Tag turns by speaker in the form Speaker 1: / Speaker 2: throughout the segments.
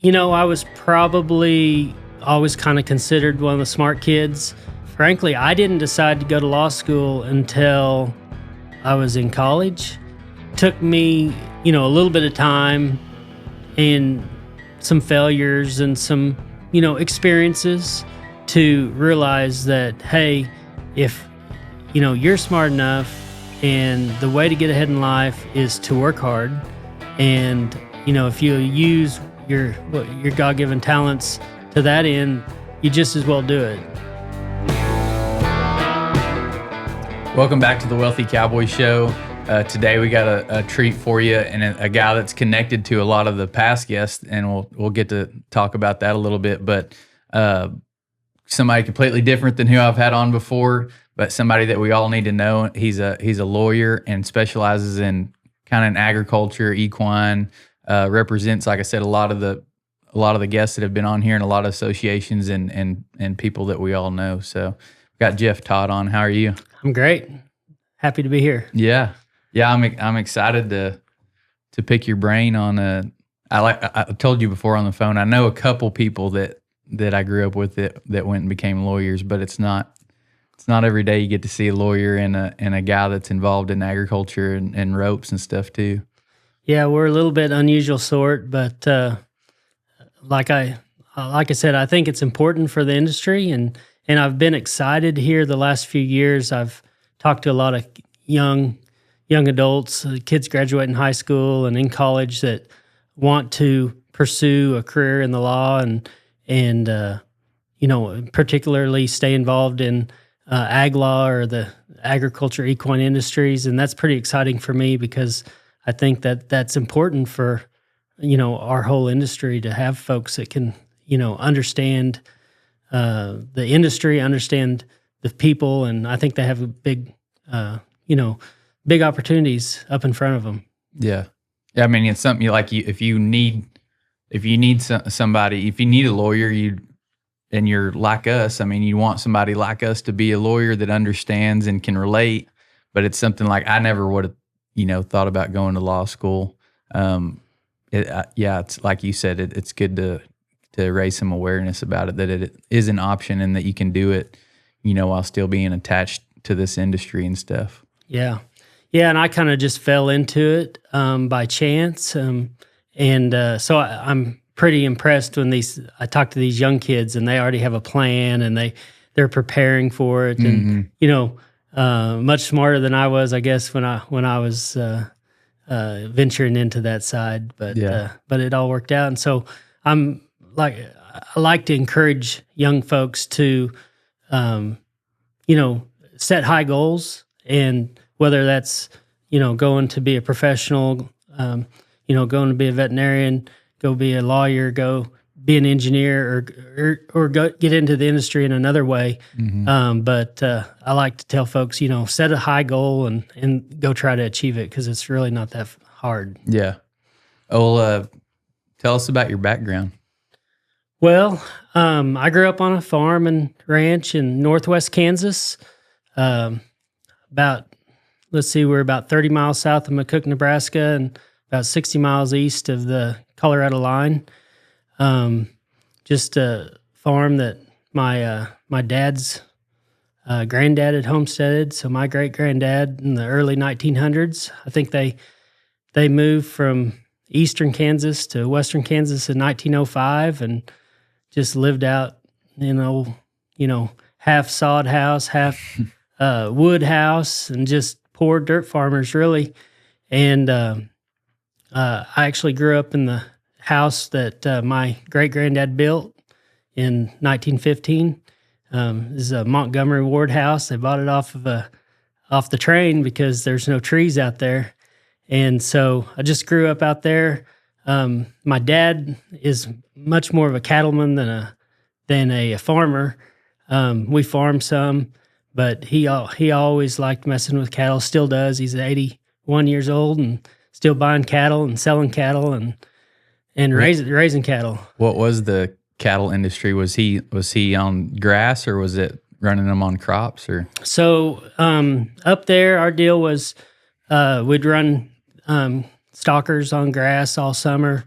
Speaker 1: I was probably always kind of considered one of the smart kids. Frankly, I didn't decide to go to law school until I was in college. Took me, a little bit of time and some failures and some, experiences to realize that, hey, if, you're smart enough and the way to get ahead in life is to work hard. And, if you use your God-given talents to that end, you just as well do it.
Speaker 2: Welcome back to the Wealthy Cowboy Show. Today we got a treat for you and a guy that's connected to a lot of the past guests, and we'll get to talk about that a little bit. But somebody completely different than who I've had on before, but somebody that we all need to know. He's a lawyer and specializes in kind of in agriculture, equine. Represents, like I said, a lot of the guests that have been on here and a lot of associations and people that we all know. So we've got Jeff Todd on. How are you?
Speaker 1: I'm great. Happy to be here.
Speaker 2: Yeah. I'm excited to pick your brain on. I told you before on the phone. I know a couple people that I grew up with that went and became lawyers, but it's not every day you get to see a lawyer and a guy that's involved in agriculture and ropes and stuff too.
Speaker 1: Yeah, we're a little bit unusual sort, but like I said, I think it's important for the industry, and I've been excited here the last few years. I've talked to a lot of young adults, kids graduating high school and in college that want to pursue a career in the law and particularly stay involved in ag law or the agriculture equine industries, and that's pretty exciting for me because I think that that's important for, our whole industry to have folks that can, understand the industry, understand the people, and I think they have a big opportunities up in front of them.
Speaker 2: Yeah. I mean, it's something if you need somebody, if you need a lawyer, and you're like us, I mean, you want somebody like us to be a lawyer that understands and can relate, but it's something like I never would have, thought about going to law school. It's like you said, it's good to raise some awareness about it, that it is an option and that you can do it, while still being attached to this industry and stuff.
Speaker 1: Yeah. Yeah. And I kind of just fell into it by chance. So I'm pretty impressed when I talk to these young kids and they already have a plan and they're preparing for it. And, much smarter than I was, I guess, when I was venturing into that side, but it all worked out. And so I like to encourage young folks to, set high goals, and whether that's, going to be a professional, going to be a veterinarian, go be a lawyer, go be an engineer, or go get into the industry in another way. Mm-hmm. But I like to tell folks, set a high goal and go try to achieve it, because it's really not that hard.
Speaker 2: Yeah. Well, tell us about your background.
Speaker 1: Well, I grew up on a farm and ranch in northwest Kansas. We're about 30 miles south of McCook, Nebraska, and about 60 miles east of the Colorado line. Just a farm that my dad's granddad had homesteaded. So my great granddad in the early 1900s, I think they moved from eastern Kansas to western Kansas in 1905, and just lived out half sod house, half wood house, and just poor dirt farmers really. And I actually grew up in the house that my great-granddad built in 1915. This is a Montgomery Ward house. They bought it off the train because there's no trees out there. And so I just grew up out there. My dad is much more of a cattleman than a farmer. We farm some, but he always liked messing with cattle, still does. He's 81 years old and still buying cattle and selling cattle and raising cattle.
Speaker 2: What was the cattle industry? Was he on grass, or was it running them on crops? Or
Speaker 1: so up there, our deal was we'd run stalkers on grass all summer.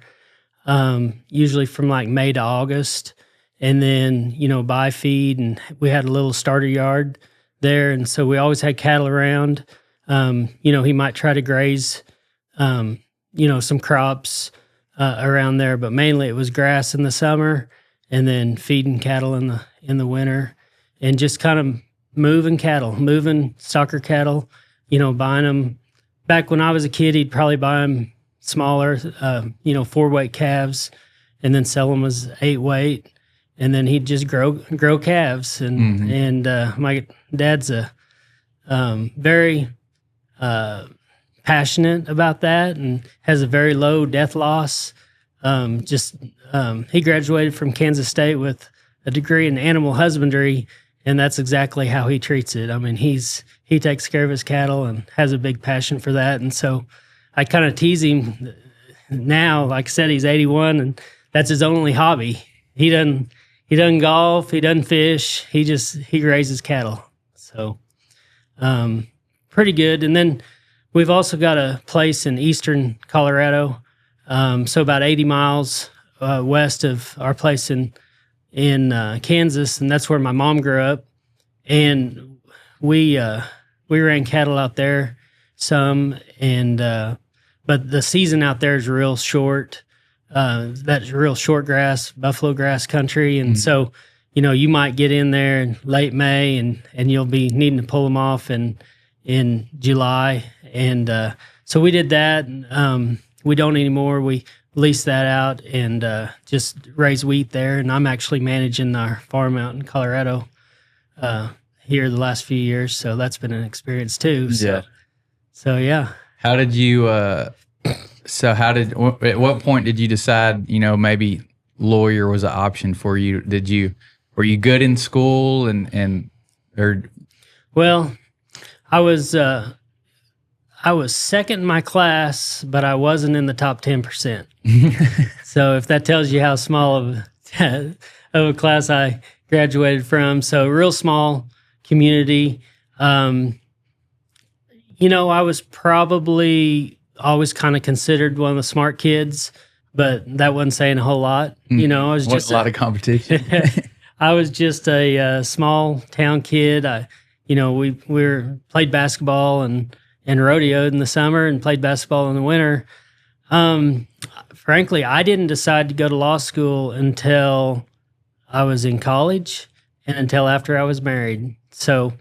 Speaker 1: usually from like May to August, and then, buy feed. And we had a little starter yard there. And so we always had cattle around. He might try to graze, some crops around there, but mainly it was grass in the summer and then feeding cattle in the winter, and just kind of moving stocker cattle, buying them. Back when I was a kid, he'd probably buy them smaller, 4-weight calves, and then sell them as 8-weight. And then he'd just grow calves. And my dad's very passionate about that, and has a very low death loss. He graduated from Kansas State with a degree in animal husbandry, and that's exactly how he treats it. I mean, he takes care of his cattle and has a big passion for that. And so I kind of tease him now. Like I said, he's 81, and that's his only hobby. He doesn't golf, he doesn't fish, he raises cattle. So pretty good. And then we've also got a place in eastern Colorado, so about 80 miles west of our place in Kansas, and that's where my mom grew up. And we ran cattle out there some, and but the season out there is real short. That's real short grass, buffalo grass country. And so, you might get in there in late May and you'll be needing to pull them off in July. And so we did that. We don't anymore. We lease that out and just raise wheat there. And I'm actually managing our farm out in Colorado here the last few years. So that's been an experience too. So yeah.
Speaker 2: How did you, at what point did you decide, maybe lawyer was an option for you? Were you good in school
Speaker 1: Well, I was second in my class, but I wasn't in the top 10%. So if that tells you how small of a class I graduated from. So real small community. I was probably always kind of considered one of the smart kids, but that wasn't saying a whole lot. I was just
Speaker 2: a lot of competition.
Speaker 1: I was just a small town kid. We played basketball and rodeoed in the summer and played basketball in the winter. Frankly, I didn't decide to go to law school until I was in college and until after I was married. So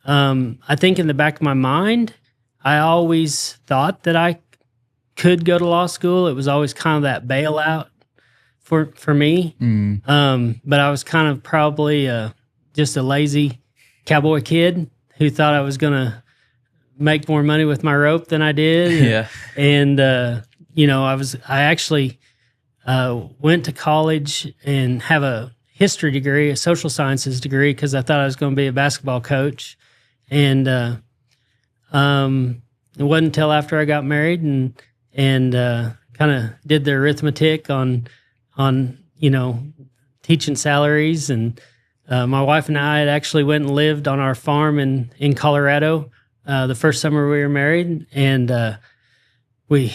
Speaker 1: I think in the back of my mind, I always thought that I could go to law school. It was always kind of that bailout for me. But I was kind of probably just a lazy cowboy kid who thought I was going to make more money with my rope than I did.
Speaker 2: Yeah.
Speaker 1: And, I actually went to college and have a history degree, a social sciences degree, because I thought I was going to be a basketball coach. And it wasn't until after I got married and kind of did the arithmetic on teaching salaries. And my wife and I had actually went and lived on our farm in Colorado the first summer we were married, and we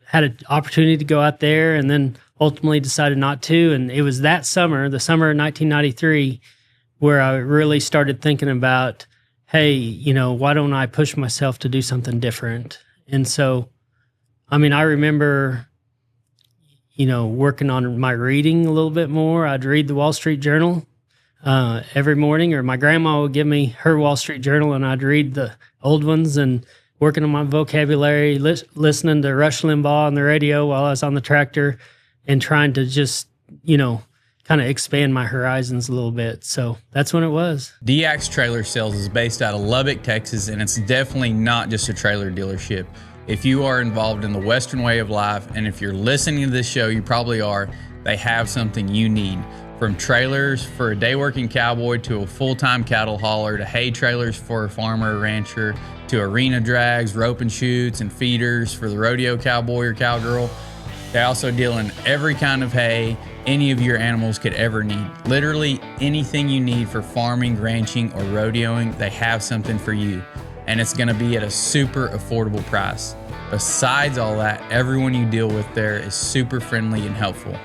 Speaker 1: had an opportunity to go out there, and then ultimately decided not to. And it was that summer, the summer of 1993, where I really started thinking about, hey, why don't I push myself to do something different? And so, I remember, working on my reading a little bit more. I'd read the Wall Street Journal every morning, or my grandma would give me her Wall Street Journal, and I'd read the old ones, and working on my vocabulary, listening to Rush Limbaugh on the radio while I was on the tractor, and trying to just, kind of expand my horizons a little bit. So that's when it was.
Speaker 2: DX Trailer Sales is based out of Lubbock, Texas, and it's definitely not just a trailer dealership. If you are involved in the Western way of life, and if you're listening to this show, you probably are, they have something you need. From trailers for a day working cowboy to a full-time cattle hauler to hay trailers for a farmer or rancher to arena drags, rope and chutes, and feeders for the rodeo cowboy or cowgirl. They also deal in every kind of hay any of your animals could ever need. Literally anything you need for farming, ranching, or rodeoing, they have something for you. And it's going to be at a super affordable price. besides all that, everyone you deal with there is super friendly and helpful.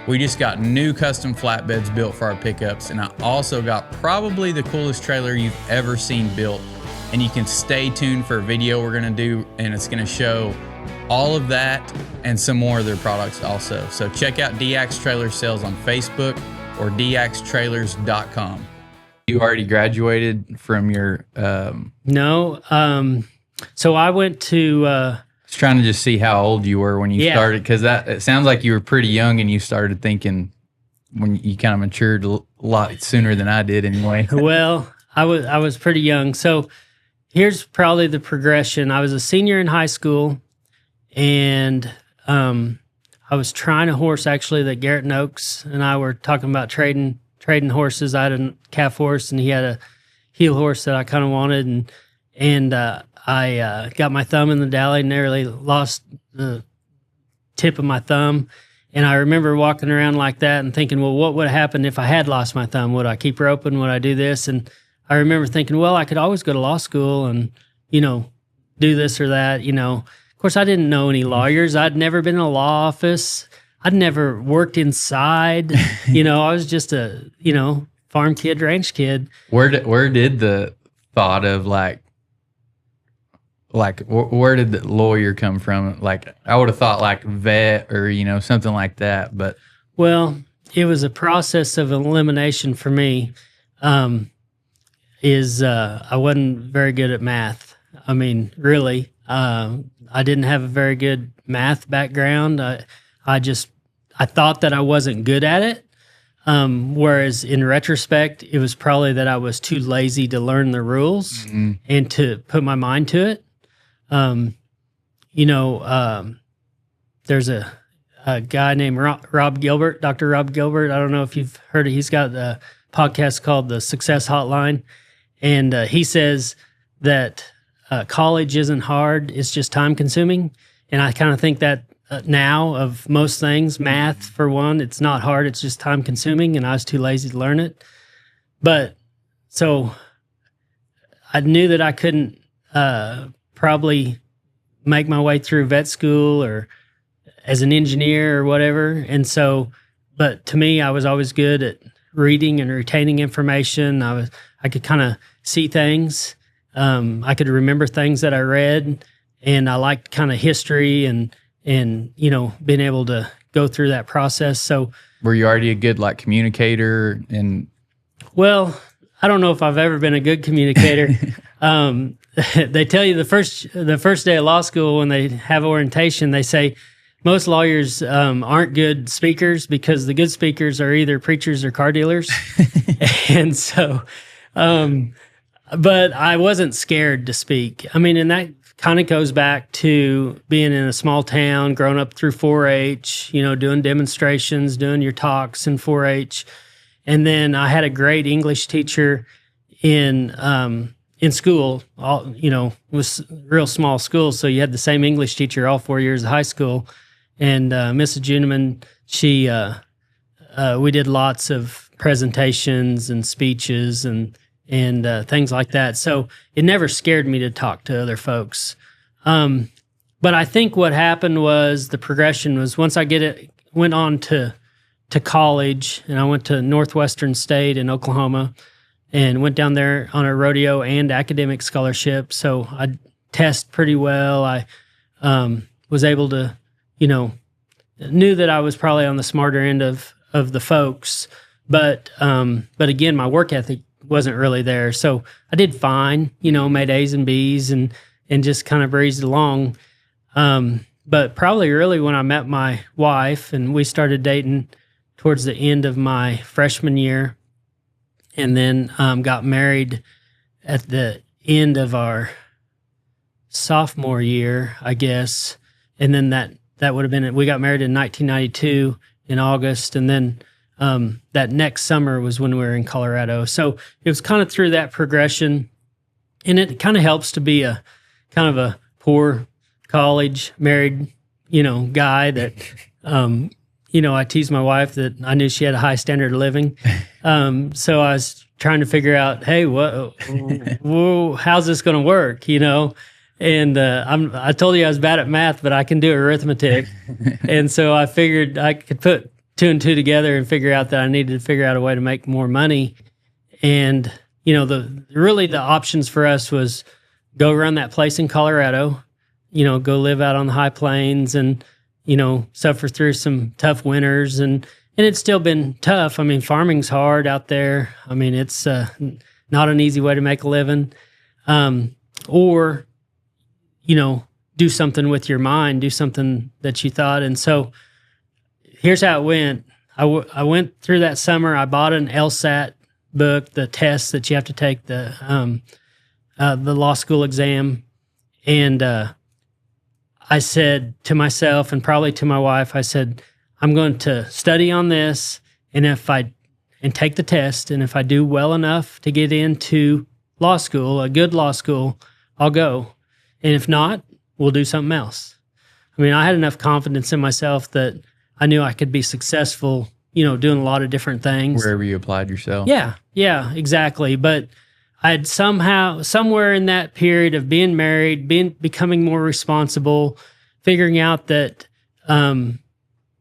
Speaker 2: We just got new custom flatbeds built for our pickups, and I also got probably the coolest trailer you've ever seen built. And you can stay tuned for a video we're gonna do, and it's gonna show all of that and some more of their products also. So check out DX Trailer Sales on Facebook or dxtrailers.com. You already graduated from your...
Speaker 1: No. So I went to...
Speaker 2: I was trying to just see how old you were when you started, because it sounds like you were pretty young and you started thinking when you kind of matured a lot sooner than I did anyway.
Speaker 1: Well, I was pretty young. So here's probably the progression. I was a senior in high school, and I was trying a horse actually that Garrett Noakes and I were talking about trading horses. I had a calf horse and he had a heel horse that I kind of wanted, and I got my thumb in the dally, nearly lost the tip of my thumb. And I remember walking around like that and thinking, well, what would have happened if I had lost my thumb? Would I keep roping? Would I do this? And I remember thinking, well, I could always go to law school and, do this or that, Of course, I didn't know any lawyers. I'd never been in a law office. I'd never worked inside. I was just a, farm kid, ranch kid.
Speaker 2: Where did the thought of where did the lawyer come from? Like, I would have thought like vet or, something like that, but.
Speaker 1: Well, it was a process of elimination for me. I wasn't very good at math. I mean, really, I didn't have a very good math background. I thought that I wasn't good at it. Whereas in retrospect, it was probably that I was too lazy to learn the rules and to put my mind to it. There's a guy named Rob Gilbert, Dr. Rob Gilbert. I don't know if you've heard of. He's got a podcast called The Success Hotline, and he says that college isn't hard; it's just time consuming. And I kind of think that now of most things, math for one, it's not hard; it's just time consuming, and I was too lazy to learn it. But so I knew that I couldn't probably make my way through vet school or as an engineer or whatever. And so, but to me, I was always good at reading and retaining information. I could kind of see things. I could remember things that I read, and I liked kind of history and being able to go through that process. So
Speaker 2: were you already a good communicator? And
Speaker 1: well, I don't know if I've ever been a good communicator. They tell you the first day of law school when they have orientation, they say most lawyers aren't good speakers because the good speakers are either preachers or car dealers. And so, but I wasn't scared to speak. I mean, and that kind of goes back to being in a small town, growing up through 4-H, doing demonstrations, doing your talks in 4-H. And then I had a great English teacher in school. Was real small school, so you had the same English teacher all 4 years of high school. And Mrs. Juneman, she we did lots of presentations and speeches and things like that. So it never scared me to talk to other folks. But I think what happened was the progression was once I went on to college, and I went to Northwestern State in Oklahoma and went down there on a rodeo and academic scholarship. So I test pretty well. I was able to, knew that I was probably on the smarter end of the folks, but again, my work ethic wasn't really there. So I did fine, made A's and B's and just kind of breezed along. But probably really when I met my wife and we started dating towards the end of my freshman year, and then got married at the end of our sophomore year, I guess. And then that would have been it. We got married in 1992 in August, and then that next summer was when we were in Colorado. So it was kind of through that progression, and it kind of helps to be a kind of a poor college married, guy that. I teased my wife that I knew she had a high standard of living. So I was trying to figure out, hey, how's this going to work, And I told you I was bad at math, but I can do arithmetic. And so I figured I could put 2 and 2 together and figure out that I needed to figure out a way to make more money. And, the options for us was go run that place in Colorado, go live out on the high plains and, suffer through some tough winters. And it's still been tough. I mean, farming's hard out there. I mean, it's not an easy way to make a living. Or, do something with your mind, do something that you thought. And so here's how it went. I went through that summer. I bought an LSAT book, the test that you have to take, the law school exam. And I said to myself and probably to my wife, I said, I'm going to study on this. And take the test. And if I do well enough to get into law school, a good law school, I'll go. And if not, we'll do something else. I mean, I had enough confidence in myself that I knew I could be successful, doing a lot of different things.
Speaker 2: Wherever you applied yourself.
Speaker 1: Yeah, exactly. But I'd somewhere in that period of being married, becoming more responsible, figuring out that,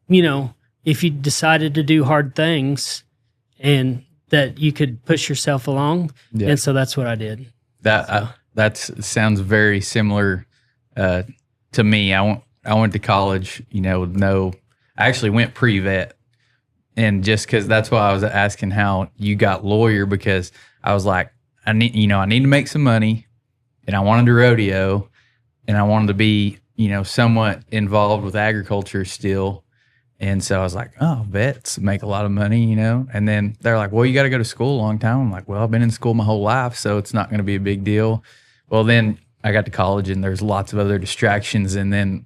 Speaker 1: if you decided to do hard things and that you could push yourself along. Yeah. And so that's what I did.
Speaker 2: That sounds very similar to me. I went to college, I actually went pre-vet. And just because that's why I was asking how you got lawyer, because I was like, I need to make some money, and I wanted to rodeo, and I wanted to be, somewhat involved with agriculture still. And so I was like, oh, vets make a lot of money, And then they're like, well, you got to go to school a long time. I'm like, well, I've been in school my whole life, so it's not going to be a big deal. Well, then I got to college, and there's lots of other distractions. And then,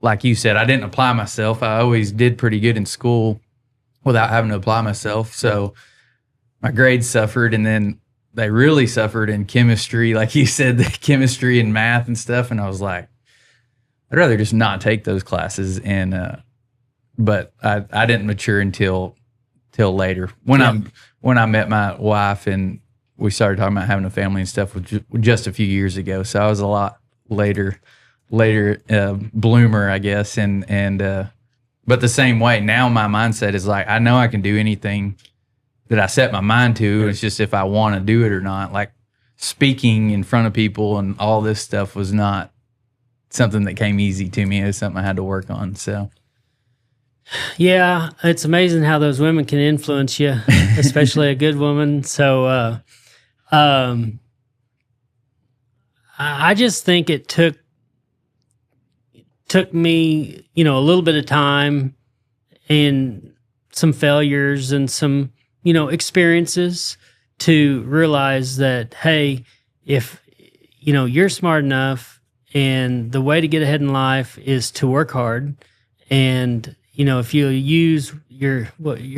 Speaker 2: like you said, I didn't apply myself. I always did pretty good in school without having to apply myself. So my grades suffered, and then they really suffered in chemistry. Like you said, the chemistry and math and stuff. And I was like, I'd rather just not take those classes. And, but I didn't mature until later when I met my wife and we started talking about having a family and stuff just a few years ago. So I was a lot later bloomer, I guess. And but the same way now, my mindset is like, I know I can do anything that I set my mind to. Right. It's just if I want to do it or not. Like speaking in front of people and all this stuff was not something that came easy to me. It was something I had to work on. So.
Speaker 1: Yeah, it's amazing how those women can influence you, especially a good woman. So I just think it took me, a little bit of time and some failures and some, experiences to realize that, hey, if, you're smart enough and the way to get ahead in life is to work hard. And, if you use your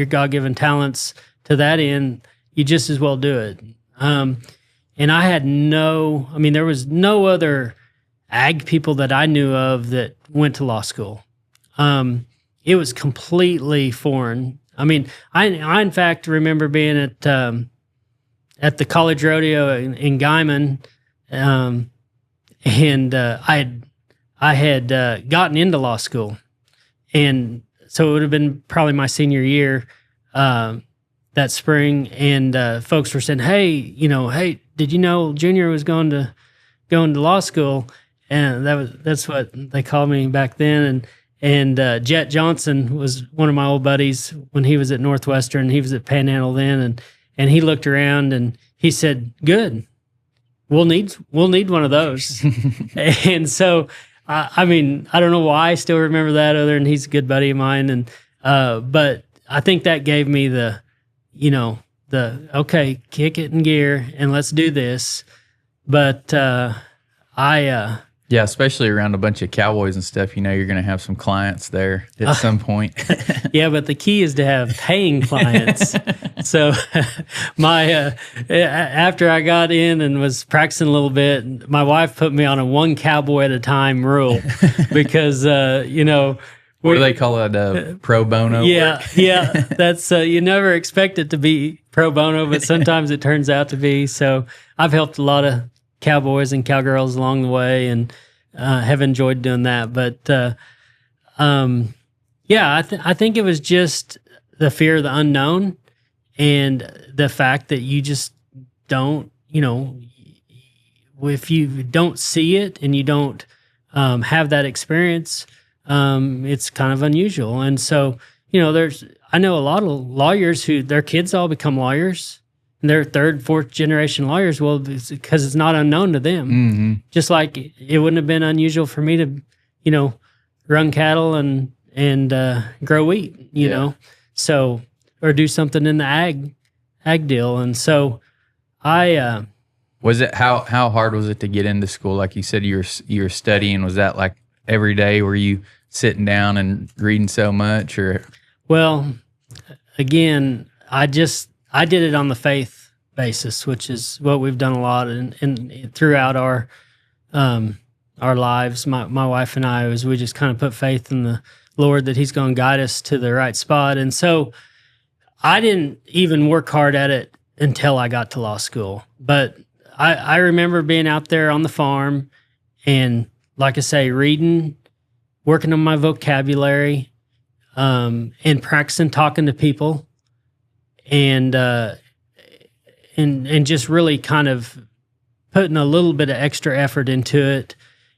Speaker 1: God-given talents to that end, you just as well do it. And I had there was no other ag people that I knew of that went to law school. It was completely foreign. I mean, I in fact remember being at the college rodeo in Guyman, and I had gotten into law school, and so it would have been probably my senior year that spring, and folks were saying, hey, did you know Junior was going to law school? And that's what they called me back then. And Jet Johnson was one of my old buddies when he was at Northwestern. He was at Panhandle then, and he looked around and he said, "Good, we'll need one of those." And so, I don't know why I still remember that, other than he's a good buddy of mine. And but I think that gave me the okay, kick it in gear and let's do this. But
Speaker 2: yeah, especially around a bunch of cowboys and stuff, you're going to have some clients there at some point.
Speaker 1: Yeah, but the key is to have paying clients. So after I got in and was practicing a little bit, my wife put me on a one cowboy at a time rule because,
Speaker 2: what do they call it? Pro bono?
Speaker 1: Yeah,
Speaker 2: work?
Speaker 1: Yeah. That's, you never expect it to be pro bono, but sometimes it turns out to be. So I've helped a lot of cowboys and cowgirls along the way, and have enjoyed doing that. But yeah, I think it was just the fear of the unknown and the fact that you just don't, if you don't see it and you don't have that experience, it's kind of unusual. And so, I know a lot of lawyers who their kids all become lawyers, and they're third, fourth generation lawyers. Well, because it's not unknown to them.
Speaker 2: Mm-hmm.
Speaker 1: Just like it wouldn't have been unusual for me to, run cattle and grow wheat, you know, so, or do something in the ag deal. And so
Speaker 2: was it, how hard was it to get into school? Like you said, you were studying. Was that like every day? Were you sitting down and reading so much, or?
Speaker 1: Well, again, I did it on the faith basis, which is what we've done a lot and throughout our lives. My wife and I, we just kind of put faith in the Lord that He's going to guide us to the right spot. And so I didn't even work hard at it until I got to law school. But I remember being out there on the farm and, like I say, reading, working on my vocabulary, and practicing talking to people, and just really kind of putting a little bit of extra effort into it.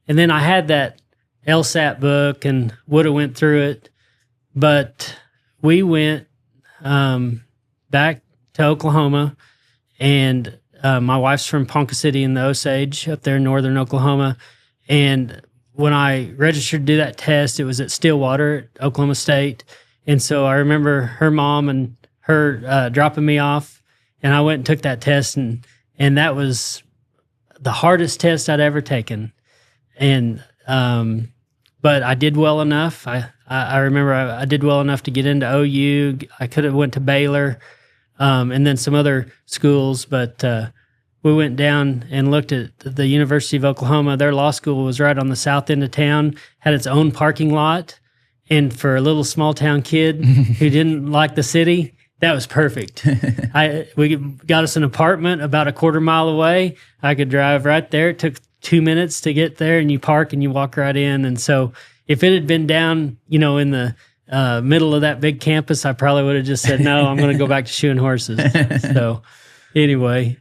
Speaker 1: And then I had that LSAT book and would have went through it, but we went back to Oklahoma, and my wife's from Ponca City in the Osage up there in northern Oklahoma. And when I registered to do that test, it was at Stillwater at Oklahoma State. And so I remember her mom and her dropping me off, and I went and took that test, and that was the hardest test I'd ever taken. And but I did well enough. I remember I did well enough to get into OU. I could have went to Baylor, and then some other schools, but we went down and looked at the University of Oklahoma. Their law school was right on the south end of town, had its own parking lot, and for a little small town kid who didn't like the city, that was perfect. We got us an apartment about a quarter mile away. I could drive right there. It took 2 minutes to get there, and you park and you walk right in. And so if it had been down, in the middle of that big campus, I probably would have just said, no, I'm going to go back to shoeing horses. So anyway.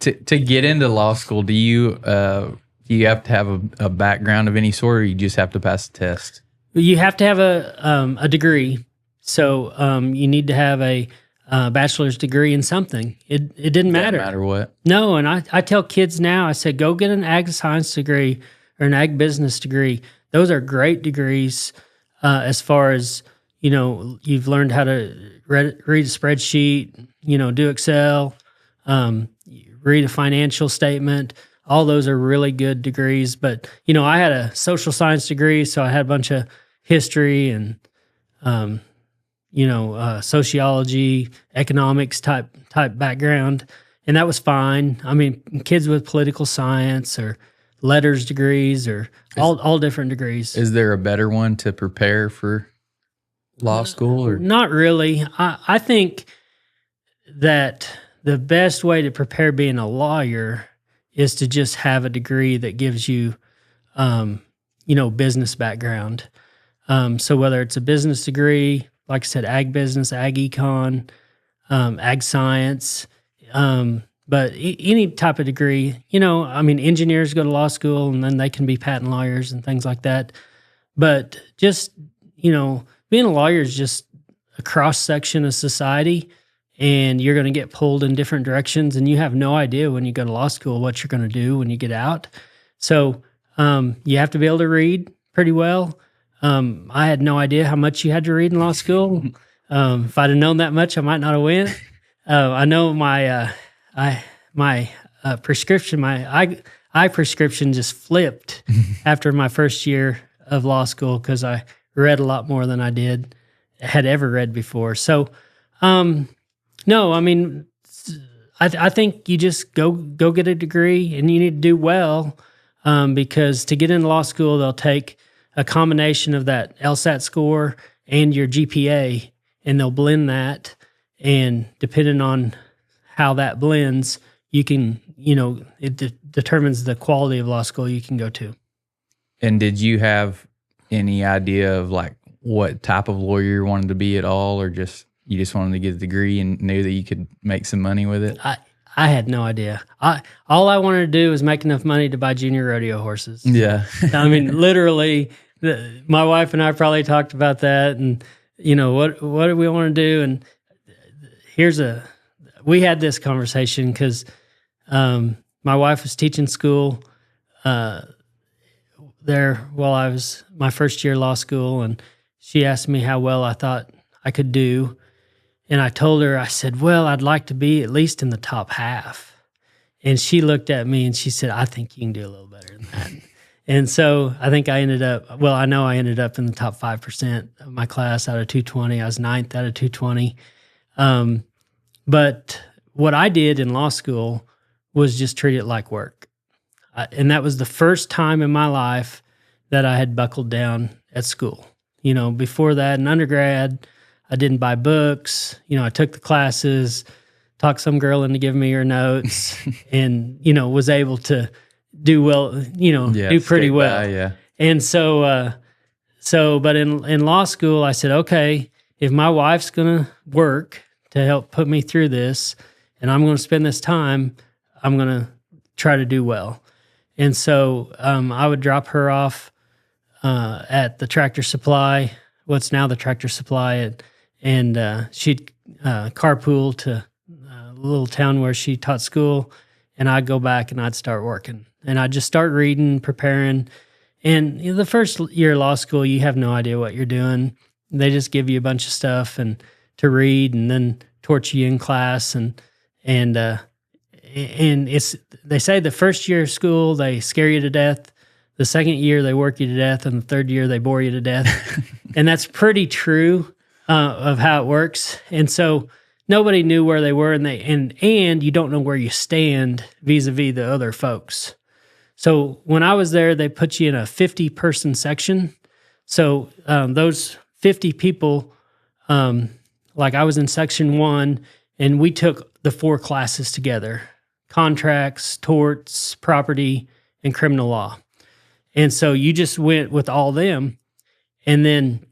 Speaker 2: To get into law school, do you have to have a background of any sort, or you just have to pass the test?
Speaker 1: You have to have a degree. So you need to have a bachelor's degree in something. It didn't matter.
Speaker 2: Doesn't matter what.
Speaker 1: No, and I tell kids now, I said, go get an ag science degree or an ag business degree. Those are great degrees as far as, you've learned how to read a spreadsheet, do Excel, read a financial statement. All those are really good degrees. But, I had a social science degree, so I had a bunch of history and sociology, economics type background, and that was fine. I mean, kids with political science or letters degrees or all different degrees.
Speaker 2: Is there a better one to prepare for law school? Or
Speaker 1: not really. I think that the best way to prepare being a lawyer is to just have a degree that gives you, business background. So whether it's a business degree, like I said, ag business, ag econ, ag science, but any type of degree, engineers go to law school and then they can be patent lawyers and things like that. But just, being a lawyer is just a cross section of society, and you're going to get pulled in different directions, and you have no idea when you go to law school what you're going to do when you get out. So you have to be able to read pretty well. I had no idea how much you had to read in law school. If I'd have known that much, I might not have went. I know my prescription, my eye prescription just flipped after my first year of law school because I read a lot more than I had ever read before. So, no, I mean, I think you just go get a degree, and you need to do well, because to get into law school, they'll take a combination of that LSAT score and your GPA, and they'll blend that. And depending on how that blends, you can, it determines the quality of law school you can go to.
Speaker 2: And did you have any idea of like what type of lawyer you wanted to be at all, or you just wanted to get a degree and knew that you could make some money with it?
Speaker 1: I had no idea. All I wanted to do was make enough money to buy junior rodeo horses.
Speaker 2: Yeah.
Speaker 1: I mean, literally, my wife and I probably talked about that, and what do we want to do? And we had this conversation because my wife was teaching school there while I was my first year law school, and she asked me how well I thought I could do. And I told her, I said, well, I'd like to be at least in the top half. And she looked at me and she said, I think you can do a little better than that. And so I think I ended up in the top 5% of my class out of 220. I was 9th out of 220. But what I did in law school was just treat it like work. And that was the first time in my life that I had buckled down at school. Before that, in undergrad, I didn't buy books. I took the classes, talked some girl into giving me her notes, and, was able to do well, do pretty well.
Speaker 2: Yeah.
Speaker 1: And but in law school, I said, okay, if my wife's going to work to help put me through this, and I'm going to spend this time, I'm going to try to do well. And so I would drop her off at the Tractor Supply, what's now the Tractor Supply, and she'd carpool to a little town where she taught school, and I'd go back and I'd start working. And I'd just start reading, preparing. And the first year of law school, you have no idea what you're doing. They just give you a bunch of stuff and to read, and then torture you in class. And they say the first year of school, they scare you to death. The second year, they work you to death. And the third year, they bore you to death. And that's pretty true of how it works. And so nobody knew where they were, and you don't know where you stand vis-a-vis the other folks. So when I was there, they put you in a 50-person section. So those 50 people, like I was in section 1, and we took the 4 classes together: contracts, torts, property, and criminal law. And so you just went with all them, and then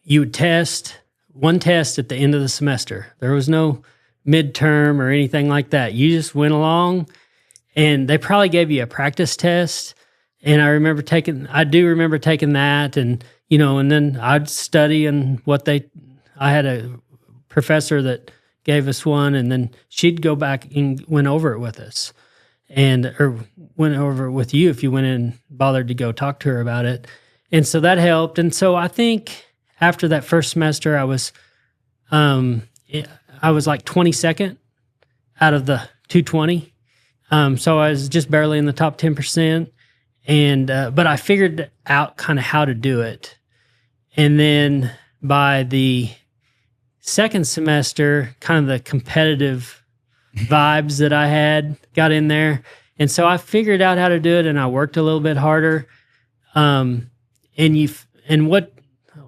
Speaker 1: you would test one test at the end of the semester. There was no midterm or anything like that. You just went along, and they probably gave you a practice test. And I do remember taking that, and and then I'd study and I had a professor that gave us one, and then she'd go back and went over it with us, or went over it with you if you went in and bothered to go talk to her about it. And so that helped. And so I think after that first semester, I was like 22nd out of the 220. So I was just barely in the top 10%. And but I figured out kind of how to do it. And then by the second semester, kind of the competitive vibes that I had got in there. And so I figured out how to do it, and I worked a little bit harder. And what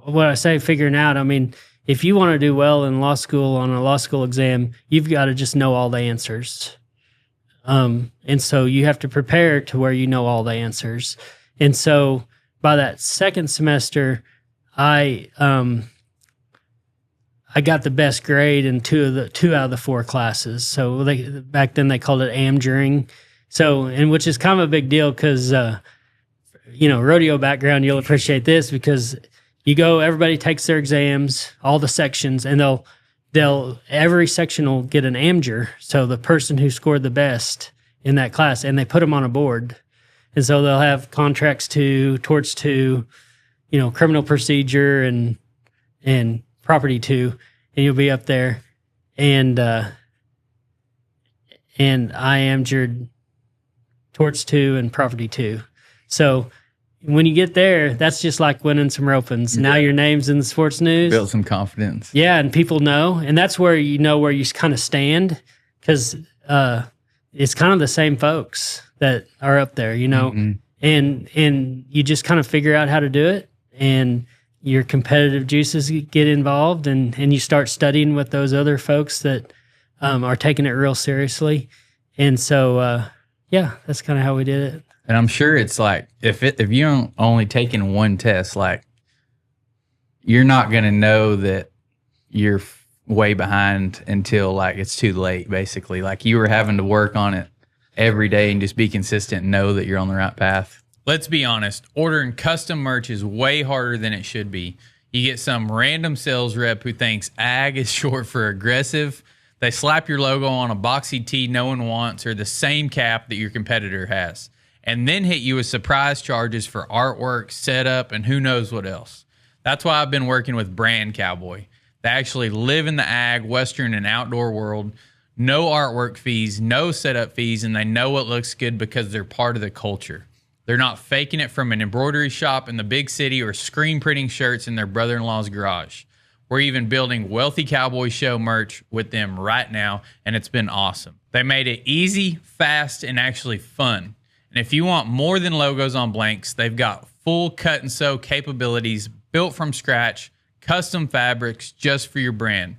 Speaker 1: I say figuring out, I mean, if you want to do well in law school on a law school exam, you've got to just know all the answers. And so you have to prepare to where you know all the answers. And so by that second semester, I got the best grade in two out of the 4 classes. So back then they called it amjuring. So, and which is kind of a big deal because, rodeo background, you'll appreciate this because you go, everybody takes their exams, all the sections, and every section will get an amjur. So the person who scored the best in that class, and they put them on a board. And so they'll have contracts 2, torts 2, criminal procedure and property 2, and you'll be up there. And I amjured torts 2 and property 2. So when you get there, that's just like winning some ropings. Now your name's in the sports news.
Speaker 2: Build some confidence.
Speaker 1: Yeah, and people know. And that's where you know where you kind of stand, because it's kind of the same folks that are up there,
Speaker 2: Mm-hmm.
Speaker 1: and you just kind of figure out how to do it, and your competitive juices get involved, and you start studying with those other folks that are taking it real seriously. And so, yeah, that's kind of how we did it.
Speaker 2: And I'm sure it's like, if you don't only taking one test, like, you're not going to know that you're way behind until like it's too late, basically. Like, you were having to work on it every day and just be consistent and know that you're on the right path. Let's be honest, ordering custom merch is way harder than it should be. You get some random sales rep who thinks ag is short for aggressive. They slap your logo on a boxy tee no one wants, or the same cap that your competitor has, and then hit you with surprise charges for artwork, setup, and who knows what else. That's why I've been working with Brand Cowboy. They actually live in the ag, western, and outdoor world. No artwork fees, no setup fees, and they know what looks good because they're part of the culture. They're not faking it from an embroidery shop in the big city or screen printing shirts in their brother-in-law's garage. We're even building Wealthy Cowboy Show merch with them right now, and it's been awesome. They made it easy, fast, and actually fun. And if you want more than logos on blanks, they've got full cut and sew capabilities, built from scratch, custom fabrics just for your brand.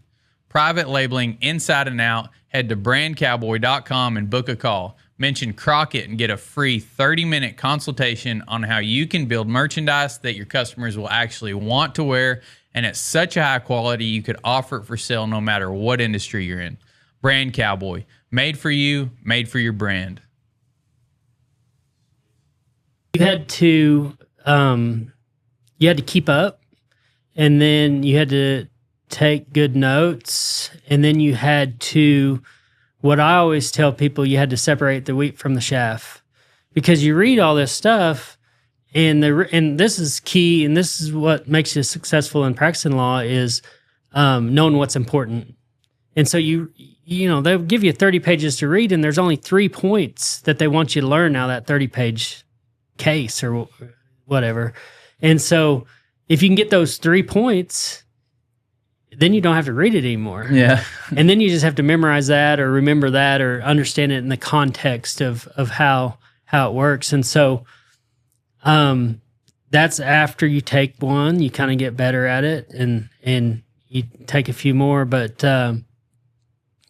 Speaker 2: Private labeling inside and out. Head to brandcowboy.com and book a call. Mention Crockett and get a free 30-minute consultation on how you can build merchandise that your customers will actually want to wear, and at such a high quality you could offer it for sale no matter what industry you're in. Brand Cowboy, made for you, made for your brand.
Speaker 1: You had to keep up, and then you had to take good notes, and then you had to, what I always tell people, you had to separate the wheat from the chaff, because you read all this stuff, and this is key, and this is what makes you successful in practicing law is knowing what's important. And so you know, they'll give you 30 pages to read, and there's only 3 points that they want you to learn out of that 30-page case or whatever. And so if you can get those 3 points, then you don't have to read it anymore. Yeah. And then you just have to memorize that or remember that or understand it in the context of how it works. And so that's after you take one, you kind of get better at it, and you take a few more. But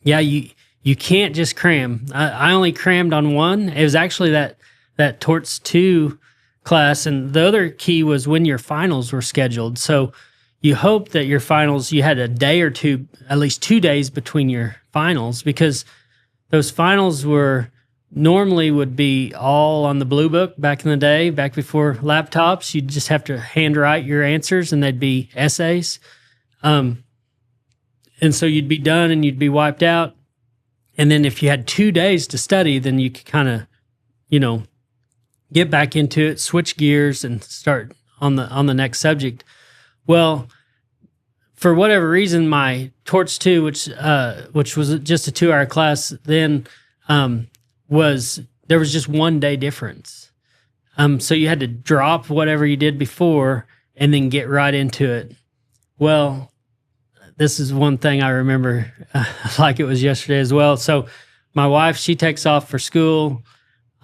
Speaker 1: yeah, you can't just cram. I only crammed on one. It was actually that Torts 2 class, and the other key was when your finals were scheduled. So you hope that your finals, you had a day or two, at least 2 days between your finals, because those finals normally would be all on the blue book back in the day, back before laptops. You'd just have to handwrite your answers, and they'd be essays. And so you'd be done and you'd be wiped out. And then if you had 2 days to study, then you could kind of, get back into it, switch gears, and start on the next subject. Well, for whatever reason, my Torts 2, which was just a 2-hour class, then there was just 1 day difference. So you had to drop whatever you did before and then get right into it. Well, this is one thing I remember like it was yesterday as well. So my wife, she takes off for school.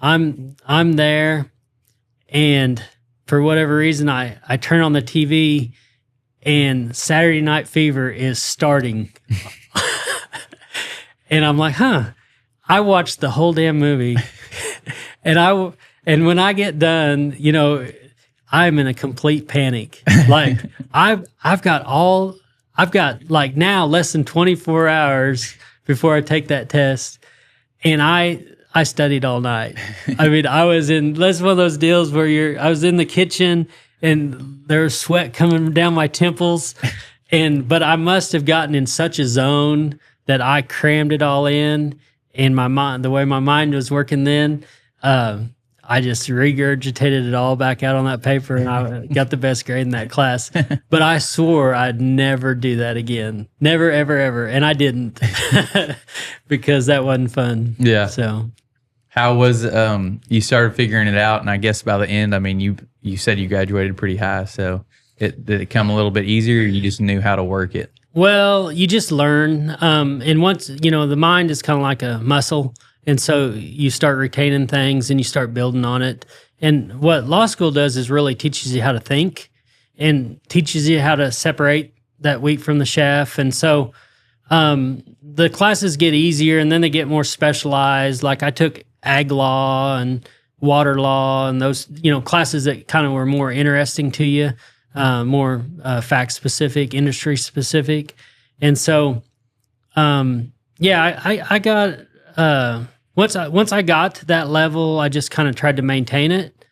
Speaker 1: I'm there, and for whatever reason, I turn on the TV, and Saturday Night Fever is starting. And I'm like, I watched the whole damn movie. and when I get done, I'm in a complete panic. Like I've got like now less than 24 hours before I take that test. And I studied all night. I mean, that's one of those deals where I was in the kitchen and there's sweat coming down my temples. But I must have gotten in such a zone that I crammed it all in. And my mind, the way my mind was working then, I just regurgitated it all back out on that paper, and I got the best grade in that class. But I swore I'd never do that again. Never, ever, ever. And I didn't because that wasn't fun. Yeah. So
Speaker 2: how was you started figuring it out, and I guess by the end, I mean, you said you graduated pretty high, so did it come a little bit easier, or you just knew how to work it?
Speaker 1: Well, you just learn. And once, the mind is kind of like a muscle. And so you start retaining things and you start building on it. And what law school does is really teaches you how to think and teaches you how to separate that wheat from the chaff. And so The classes get easier and then they get more specialized. Like I took ag law and water law and those, classes that kind of were more interesting to you, more fact specific, industry specific. And so, I got, once I got to that level, I just kind of tried to maintain it.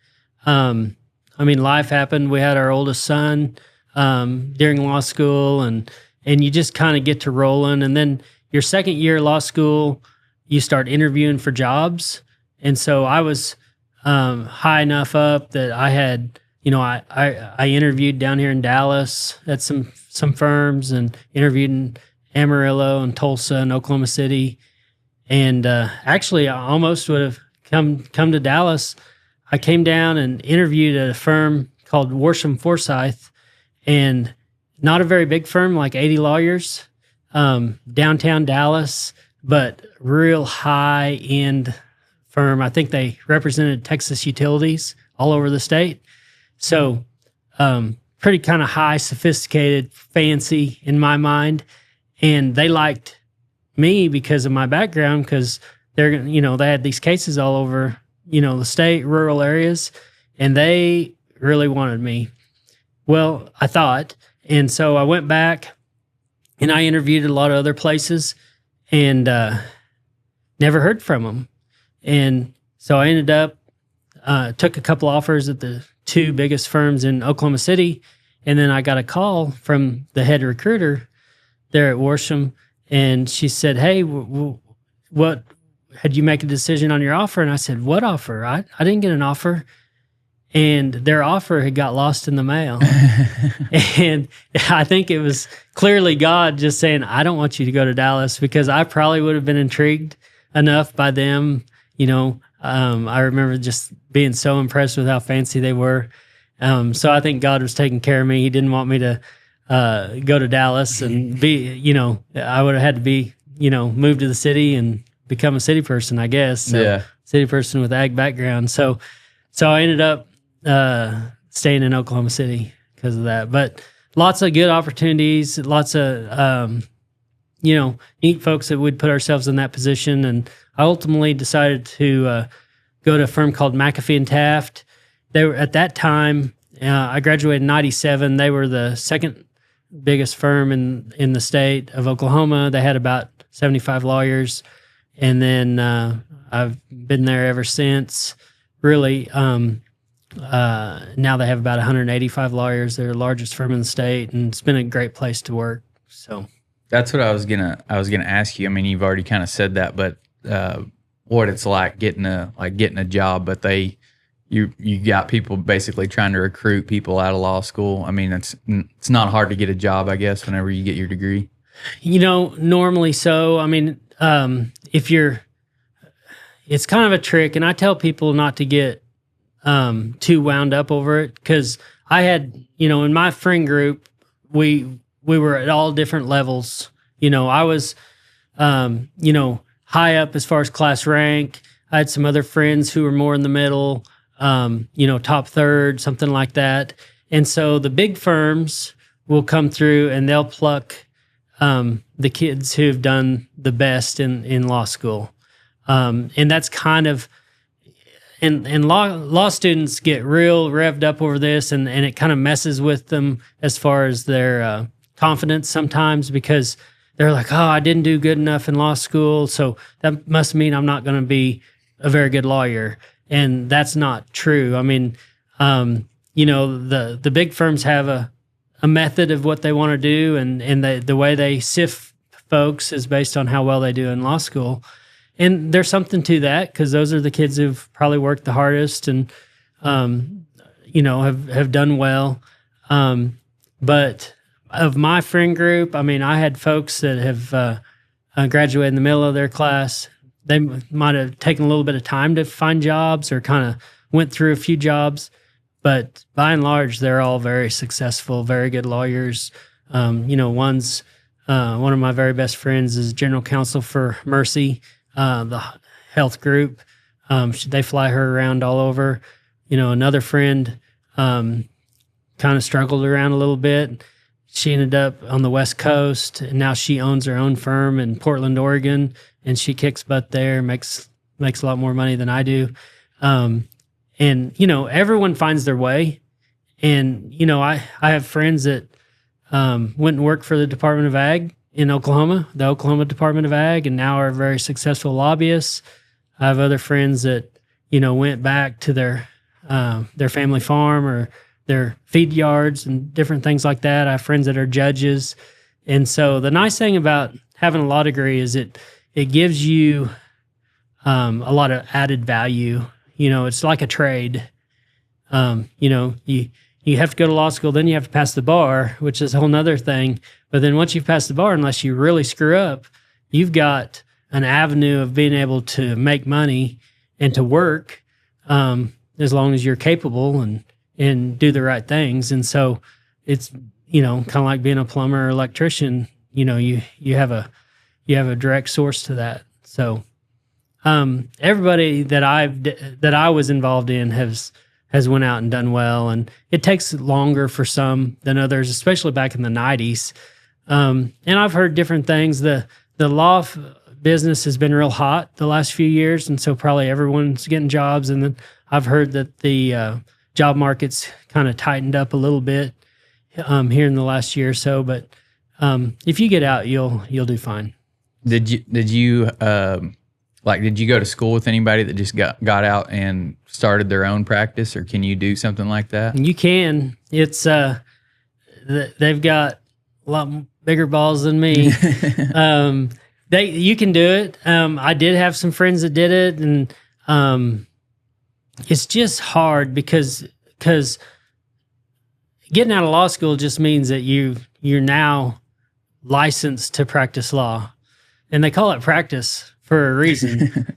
Speaker 1: Life happened. We had our oldest son, during law school and you just kind of get to rolling. And then your second year of law school, you start interviewing for jobs. And so I was high enough up that I had, I interviewed down here in Dallas at some firms and interviewed in Amarillo and Tulsa and Oklahoma City. And actually, I almost would have come to Dallas. I came down and interviewed at a firm called Worsham Forsyth, and not a very big firm, like 80 lawyers, downtown Dallas, but real high-end firm. I think they represented Texas utilities all over the state. So pretty kind of high, sophisticated, fancy in my mind. And they liked me because of my background, because they had these cases all over, the state, rural areas, and they really wanted me. Well, I thought. And so I went back and I interviewed at a lot of other places and never heard from them. And so I ended up, took a couple offers at the two biggest firms in Oklahoma City. And then I got a call from the head recruiter there at Worsham. And she said, "Hey, what, had you make a decision on your offer?" And I said, "What offer? I didn't get an offer." And their offer had got lost in the mail. And I think it was clearly God just saying, "I don't want you to go to Dallas," because I probably would have been intrigued enough by them. I remember just being so impressed with how fancy they were. So I think God was taking care of me. He didn't want me to go to Dallas and be, I would have had to be, move to the city and become a city person, I guess. So,
Speaker 2: yeah.
Speaker 1: City person with ag background. So I ended up staying in Oklahoma City because of that. But lots of good opportunities, lots of, neat folks that would put ourselves in that position. And I ultimately decided to go to a firm called McAfee and Taft. They were, at that time, I graduated in 97. They were the second biggest firm in the state of Oklahoma. They had about 75 lawyers. And then I've been there ever since. Really, now they have about 185 lawyers. They're the largest firm in the state, and it's been a great place to work. So
Speaker 2: that's what I was gonna ask you. I mean, you've already kind of said that, but what it's like getting a job, but you got people basically trying to recruit people out of law school. I mean, it's not hard to get a job, I guess, whenever you get your degree.
Speaker 1: Normally so. I mean, it's kind of a trick, and I tell people not to get too wound up over it, because I had, in my friend group, we were at all different levels. I was, high up as far as class rank. I had some other friends who were more in the middle, top third, something like that. And so the big firms will come through and they'll pluck the kids who've done the best in law school. And that's kind of, and law students get real revved up over this, and it kind of messes with them as far as their confidence sometimes, because they're like, "Oh, I didn't do good enough in law school, so that must mean I'm not going to be a very good lawyer." And that's not true. I mean, the big firms have a method of what they want to do, and the way they sift folks is based on how well they do in law school. And there's something to that, because those are the kids who've probably worked the hardest and, have done well. But of my friend group, I mean, I had folks that have graduated in the middle of their class. They might have taken a little bit of time to find jobs or kind of went through a few jobs. But by and large, they're all very successful, very good lawyers. One of my very best friends is general counsel for Mercy, the health group. They fly her around all over. Another friend kind of struggled around a little bit. she ended up on the West Coast, and now she owns her own firm in Portland, Oregon, and she kicks butt there, makes a lot more money than I do. And, everyone finds their way. And, I have friends that went and worked for the Department of Ag in Oklahoma, the Oklahoma Department of Ag, and now are very successful lobbyists. I have other friends that, went back to their family farm or their feed yards and different things like that. I have friends that are judges. And so the nice thing about having a law degree is it gives you a lot of added value. It's like a trade. You have to go to law school, then you have to pass the bar, which is a whole nother thing. But then once you've passed the bar, unless you really screw up, you've got an avenue of being able to make money and to work as long as you're capable and do the right things. And so it's, kind of like being a plumber or electrician, you have a direct source to that. So everybody that I was involved in has went out and done well, and it takes longer for some than others, especially back in the 90s. And I've heard different things. The law business has been real hot the last few years, and so probably everyone's getting jobs. And then I've heard that the job market's kind of tightened up a little bit here in the last year or so. But if you get out, you'll do fine.
Speaker 2: Did you go to school with anybody that just got out and started their own practice, or can you do something like that?
Speaker 1: You can. It's they've got a lot bigger balls than me. You can do it. I did have some friends that did it, and it's just hard because getting out of law school just means that you're now licensed to practice law, and they call it practice for a reason,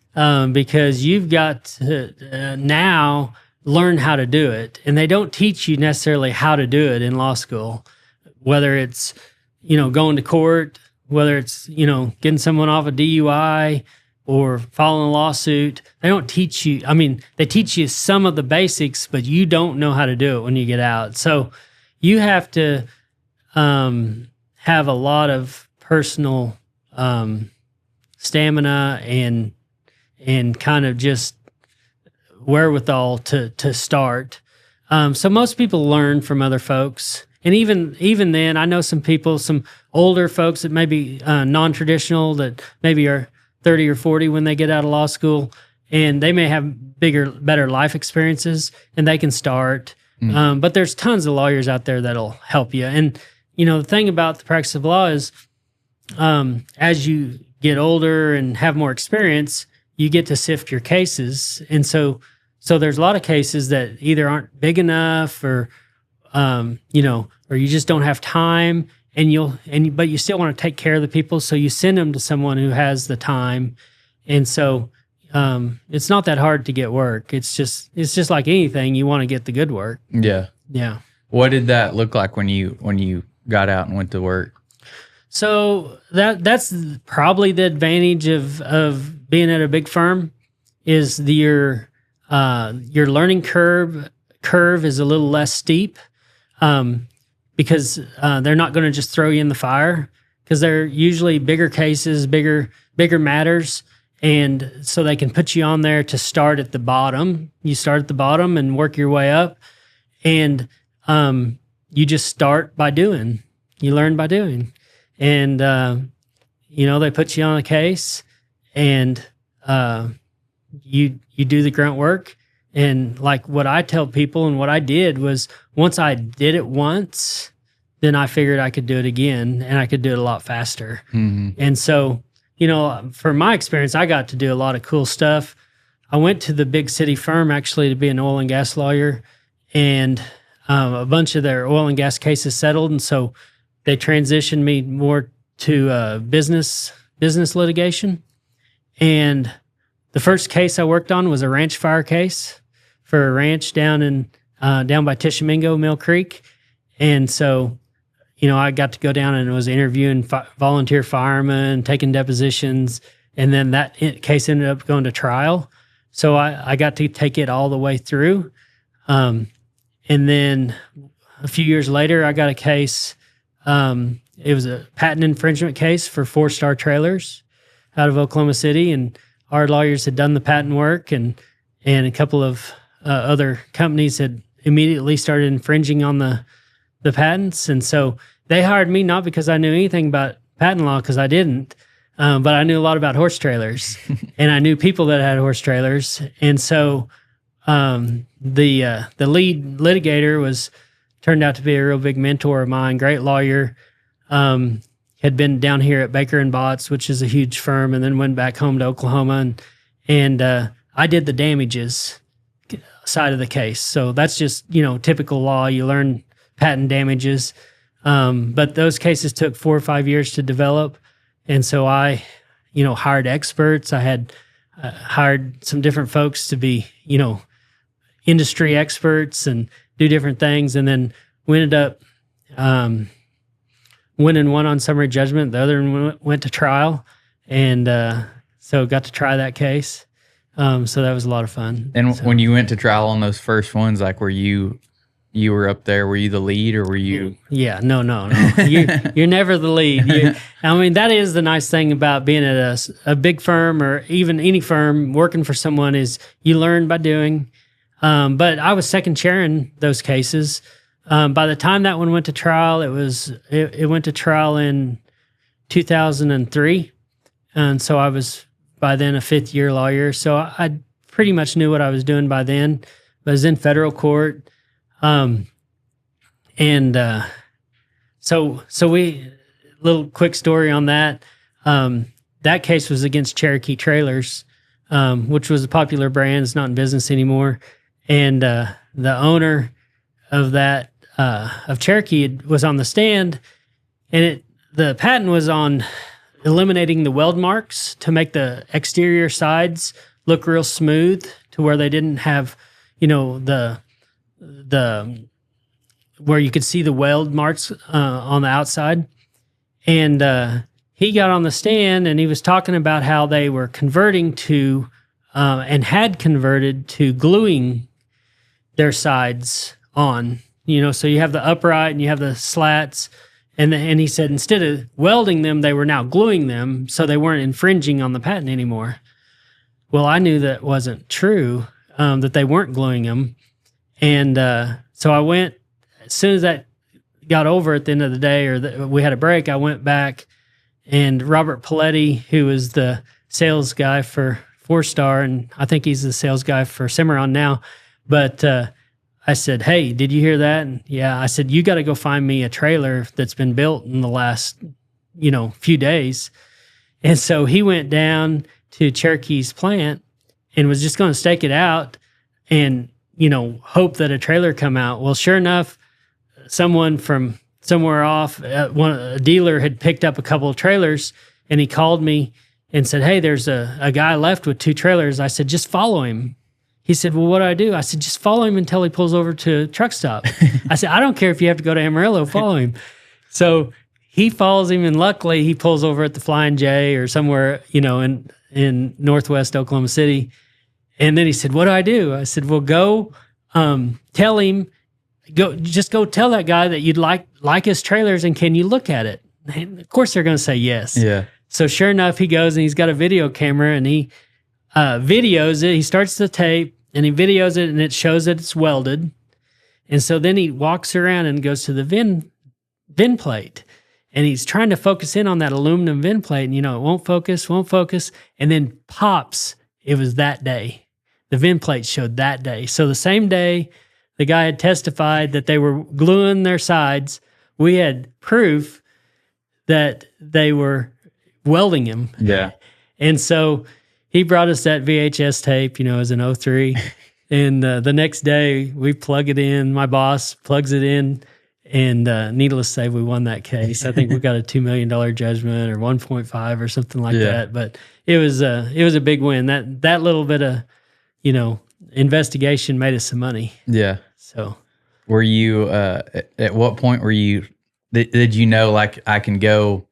Speaker 1: because you've got to now learn how to do it. And they don't teach you necessarily how to do it in law school, whether it's, going to court, whether it's, getting someone off a DUI or filing a lawsuit. They don't teach you. I mean, they teach you some of the basics, but you don't know how to do it when you get out. So you have to have a lot of personal stamina and kind of just wherewithal to start. So most people learn from other folks. And even then, I know some older folks that may be non-traditional, that maybe are 30 or 40 when they get out of law school, and they may have better life experiences, and they can start. But there's tons of lawyers out there that'll help you. And, the thing about the practice of law is as you get older and have more experience, you get to sift your cases. And so there's a lot of cases that either aren't big enough or you just don't have time, but you still want to take care of the people. So you send them to someone who has the time. And so it's not that hard to get work. It's just like anything, you want to get the good work.
Speaker 2: Yeah.
Speaker 1: Yeah.
Speaker 2: What did that look like when you got out and went to work?
Speaker 1: So that's probably the advantage of being at a big firm is your learning curve is a little less steep, because they're not going to just throw you in the fire, because they're usually bigger cases, bigger matters, and so they can put you on there to start at the bottom. You start at the bottom and work your way up, and you just start by doing. You learn by doing. And, they put you on a case, and you do the grunt work. And like what I tell people and what I did was, once I did it once, then I figured I could do it again, and I could do it a lot faster. Mm-hmm. And so, from my experience, I got to do a lot of cool stuff. I went to the big city firm actually to be an oil and gas lawyer, and a bunch of their oil and gas cases settled. And so they transitioned me more to business litigation. And the first case I worked on was a ranch fire case for a ranch down by Tishomingo, Mill Creek. And so, I got to go down and was interviewing volunteer firemen, taking depositions, and then that case ended up going to trial. So I got to take it all the way through. And then a few years later, I got a case It was a patent infringement case for 4-star trailers out of Oklahoma City, and our lawyers had done the patent work, and a couple of other companies had immediately started infringing on the patents. And so they hired me not because I knew anything about patent law, because I didn't, but I knew a lot about horse trailers, and I knew people that had horse trailers. And so the lead litigator turned out to be a real big mentor of mine, great lawyer. Had been down here at Baker and Botts, which is a huge firm, and then went back home to Oklahoma, and I did the damages side of the case. So that's just, typical law. You learn patent damages. But those cases took 4 or 5 years to develop. And so I, hired experts. I had hired some different folks to be, industry experts and do different things. And then we ended up winning one on summary judgment. The other one went to trial. And so got to try that case. So that was a lot of fun.
Speaker 2: And when you went to trial on those first ones, like were you were up there, were you the lead or were you?
Speaker 1: Yeah, no. You're never the lead. That is the nice thing about being at a big firm or even any firm working for someone is you learn by doing. But I was second chairing those cases. By the time that one went to trial, it went to trial in 2003. And so I was by then a 5th-year lawyer. So I pretty much knew what I was doing by then. I was in federal court. So little quick story on that. That case was against Cherokee Trailers, which was a popular brand. It's not in business anymore. And the owner of that of Cherokee was on the stand, and the patent was on eliminating the weld marks to make the exterior sides look real smooth, to where they didn't have, the where you could see the weld marks on the outside. And he got on the stand and he was talking about how they were converting to and had converted to gluing their sides on. So you have the upright and you have the slats. And he said instead of welding them, they were now gluing them, so they weren't infringing on the patent anymore. Well, I knew that wasn't true, that they weren't gluing them. And so I went, as soon as that got over at the end of the day, or we had a break, I went back, and Robert Paletti, who was the sales guy for 4-Star, and I think he's the sales guy for Cimarron now, but I said, "Hey, did you hear that?" And yeah, I said, "You got to go find me a trailer that's been built in the last, few days." And so he went down to Cherokee's plant and was just going to stake it out and, hope that a trailer come out. Well, sure enough, someone from somewhere off, a dealer had picked up a couple of trailers, and he called me and said, "Hey, there's a guy left with 2 trailers." I said, "Just follow him." He said, "Well, what do I do?" I said, "Just follow him until he pulls over to a truck stop." I said, "I don't care if you have to go to Amarillo, follow him." So he follows him, and luckily he pulls over at the Flying J or somewhere, in northwest Oklahoma City. And then he said, "What do I do?" I said, "Well, go tell him, just go tell that guy that you'd like his trailers, and can you look at it?" And of course they're going to say yes.
Speaker 2: Yeah.
Speaker 1: So sure enough, he goes and he's got a video camera, and he videos it. He starts the tape and he videos it, and it shows that it's welded. And so then he walks around and goes to the VIN plate, and he's trying to focus in on that aluminum VIN plate, and it won't focus, and then pops. It was that day. The VIN plate showed that day. So the same day the guy had testified that they were gluing their sides, we had proof that they were welding him.
Speaker 2: Yeah.
Speaker 1: And so he brought us that VHS tape, as an 03. And the next day we plug it in. My boss plugs it in. And needless to say, we won that case. I think we got a $2 million judgment or 1.5 or something like that. But it was a big win. That little bit of, investigation made us some money.
Speaker 2: Yeah.
Speaker 1: So
Speaker 2: were you, at what point were you, did you know, like, I can go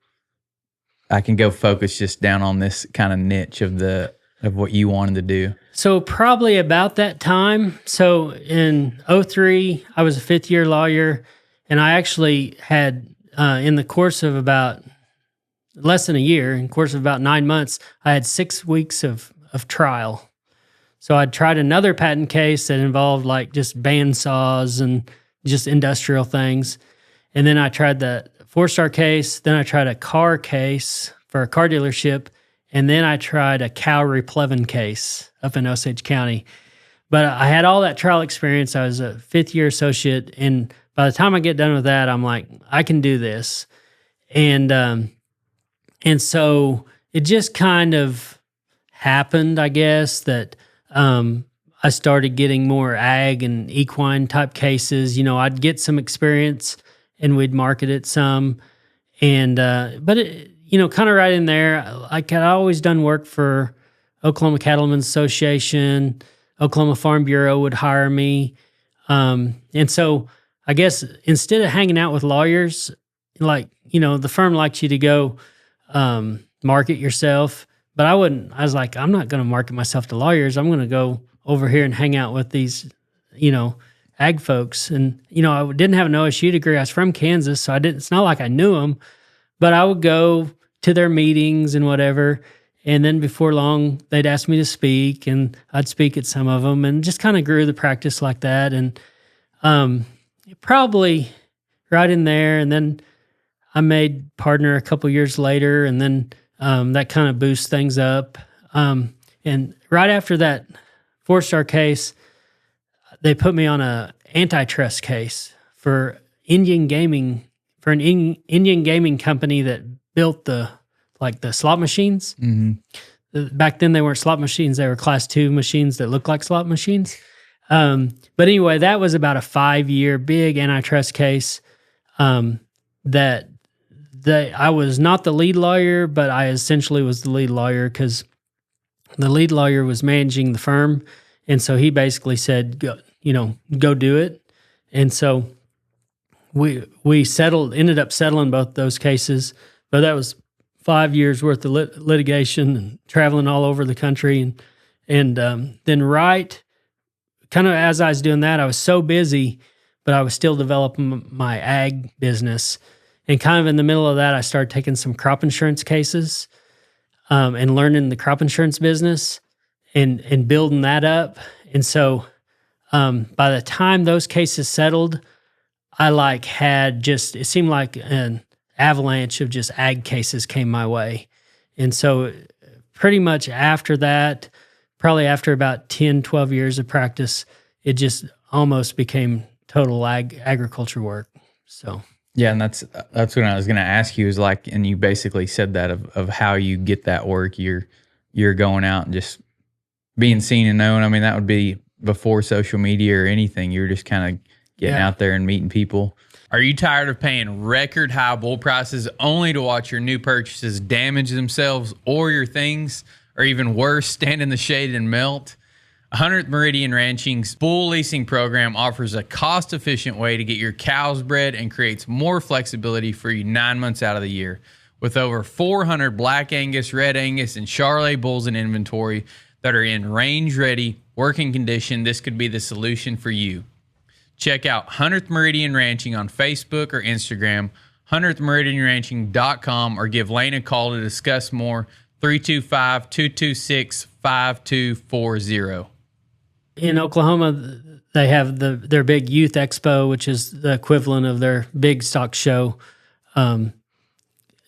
Speaker 2: focus just down on this kind of niche of what you wanted to do?
Speaker 1: So probably about that time. So in 03, I was a 5th-year lawyer, and I actually had in the course of about less than a year, in the course of about 9 months, I had 6 weeks of trial. So I'd tried another patent case that involved like just band saws and just industrial things. And then I tried the 4-star case. Then I tried a car case for a car dealership. And then I tried a cow replevin case up in Osage County. But I had all that trial experience. I was a 5th-year associate. And by the time I get done with that, I'm like, I can do this. And so it just kind of happened, I guess, that I started getting more ag and equine type cases. I'd get some experience and we'd market it some. And, but it, kind of right in there, I'd always done work for Oklahoma Cattlemen's Association. Oklahoma Farm Bureau would hire me. And so I guess instead of hanging out with lawyers, the firm likes you to go market yourself. But I wouldn't. I was like, I'm not going to market myself to lawyers. I'm going to go over here and hang out with these, ag folks. And, I didn't have an OSU degree. I was from Kansas, so it's not like I knew them. But I would go to their meetings and whatever. And then before long, they'd ask me to speak, and I'd speak at some of them, and just kind of grew the practice like that. And probably right in there. And then I made partner a couple years later, and then that kind of boosts things up. And right after that 4-star case, they put me on a antitrust case for Indian gaming, for an Indian gaming company that built the slot machines. Mm-hmm. Back then they weren't slot machines; they were Class 2 machines that looked like slot machines. But anyway, that was about a 5-year big antitrust case. I was not the lead lawyer, but I essentially was the lead lawyer because the lead lawyer was managing the firm. And so he basically said, go do it. And so we ended up settling both those cases, but that was 5 years worth of litigation and traveling all over the country. And then right kind of as I was doing that, I was so busy, but I was still developing my ag business. And kind of in the middle of that, I started taking some crop insurance cases and learning the crop insurance business and building that up. And so by the time those cases settled, I it seemed like an avalanche of just ag cases came my way. And so pretty much after that, probably after about 10, 12 years of practice, it just almost became total agriculture work. So...
Speaker 2: Yeah, and that's what I was going to ask you is and you basically said that of how you get that work. You're going out and just being seen and known. I mean, that would be before social media or anything. You're just kind of getting out there and meeting people. Are you tired of paying record high bull prices only to watch your new purchases damage themselves or your things, or even worse, stand in the shade and melt? 100th Meridian Ranching's bull leasing program offers a cost-efficient way to get your cows bred and creates more flexibility for you 9 months out of the year. With over 400 Black Angus, Red Angus, and Charolais bulls in inventory that are in range-ready, working condition, this could be the solution for you. Check out 100th Meridian Ranching on Facebook or Instagram, 100thmeridianranching.com, or give Lane a call to discuss more, 325-226-5240.
Speaker 1: In Oklahoma, they have their big youth expo, which is the equivalent of their big stock show,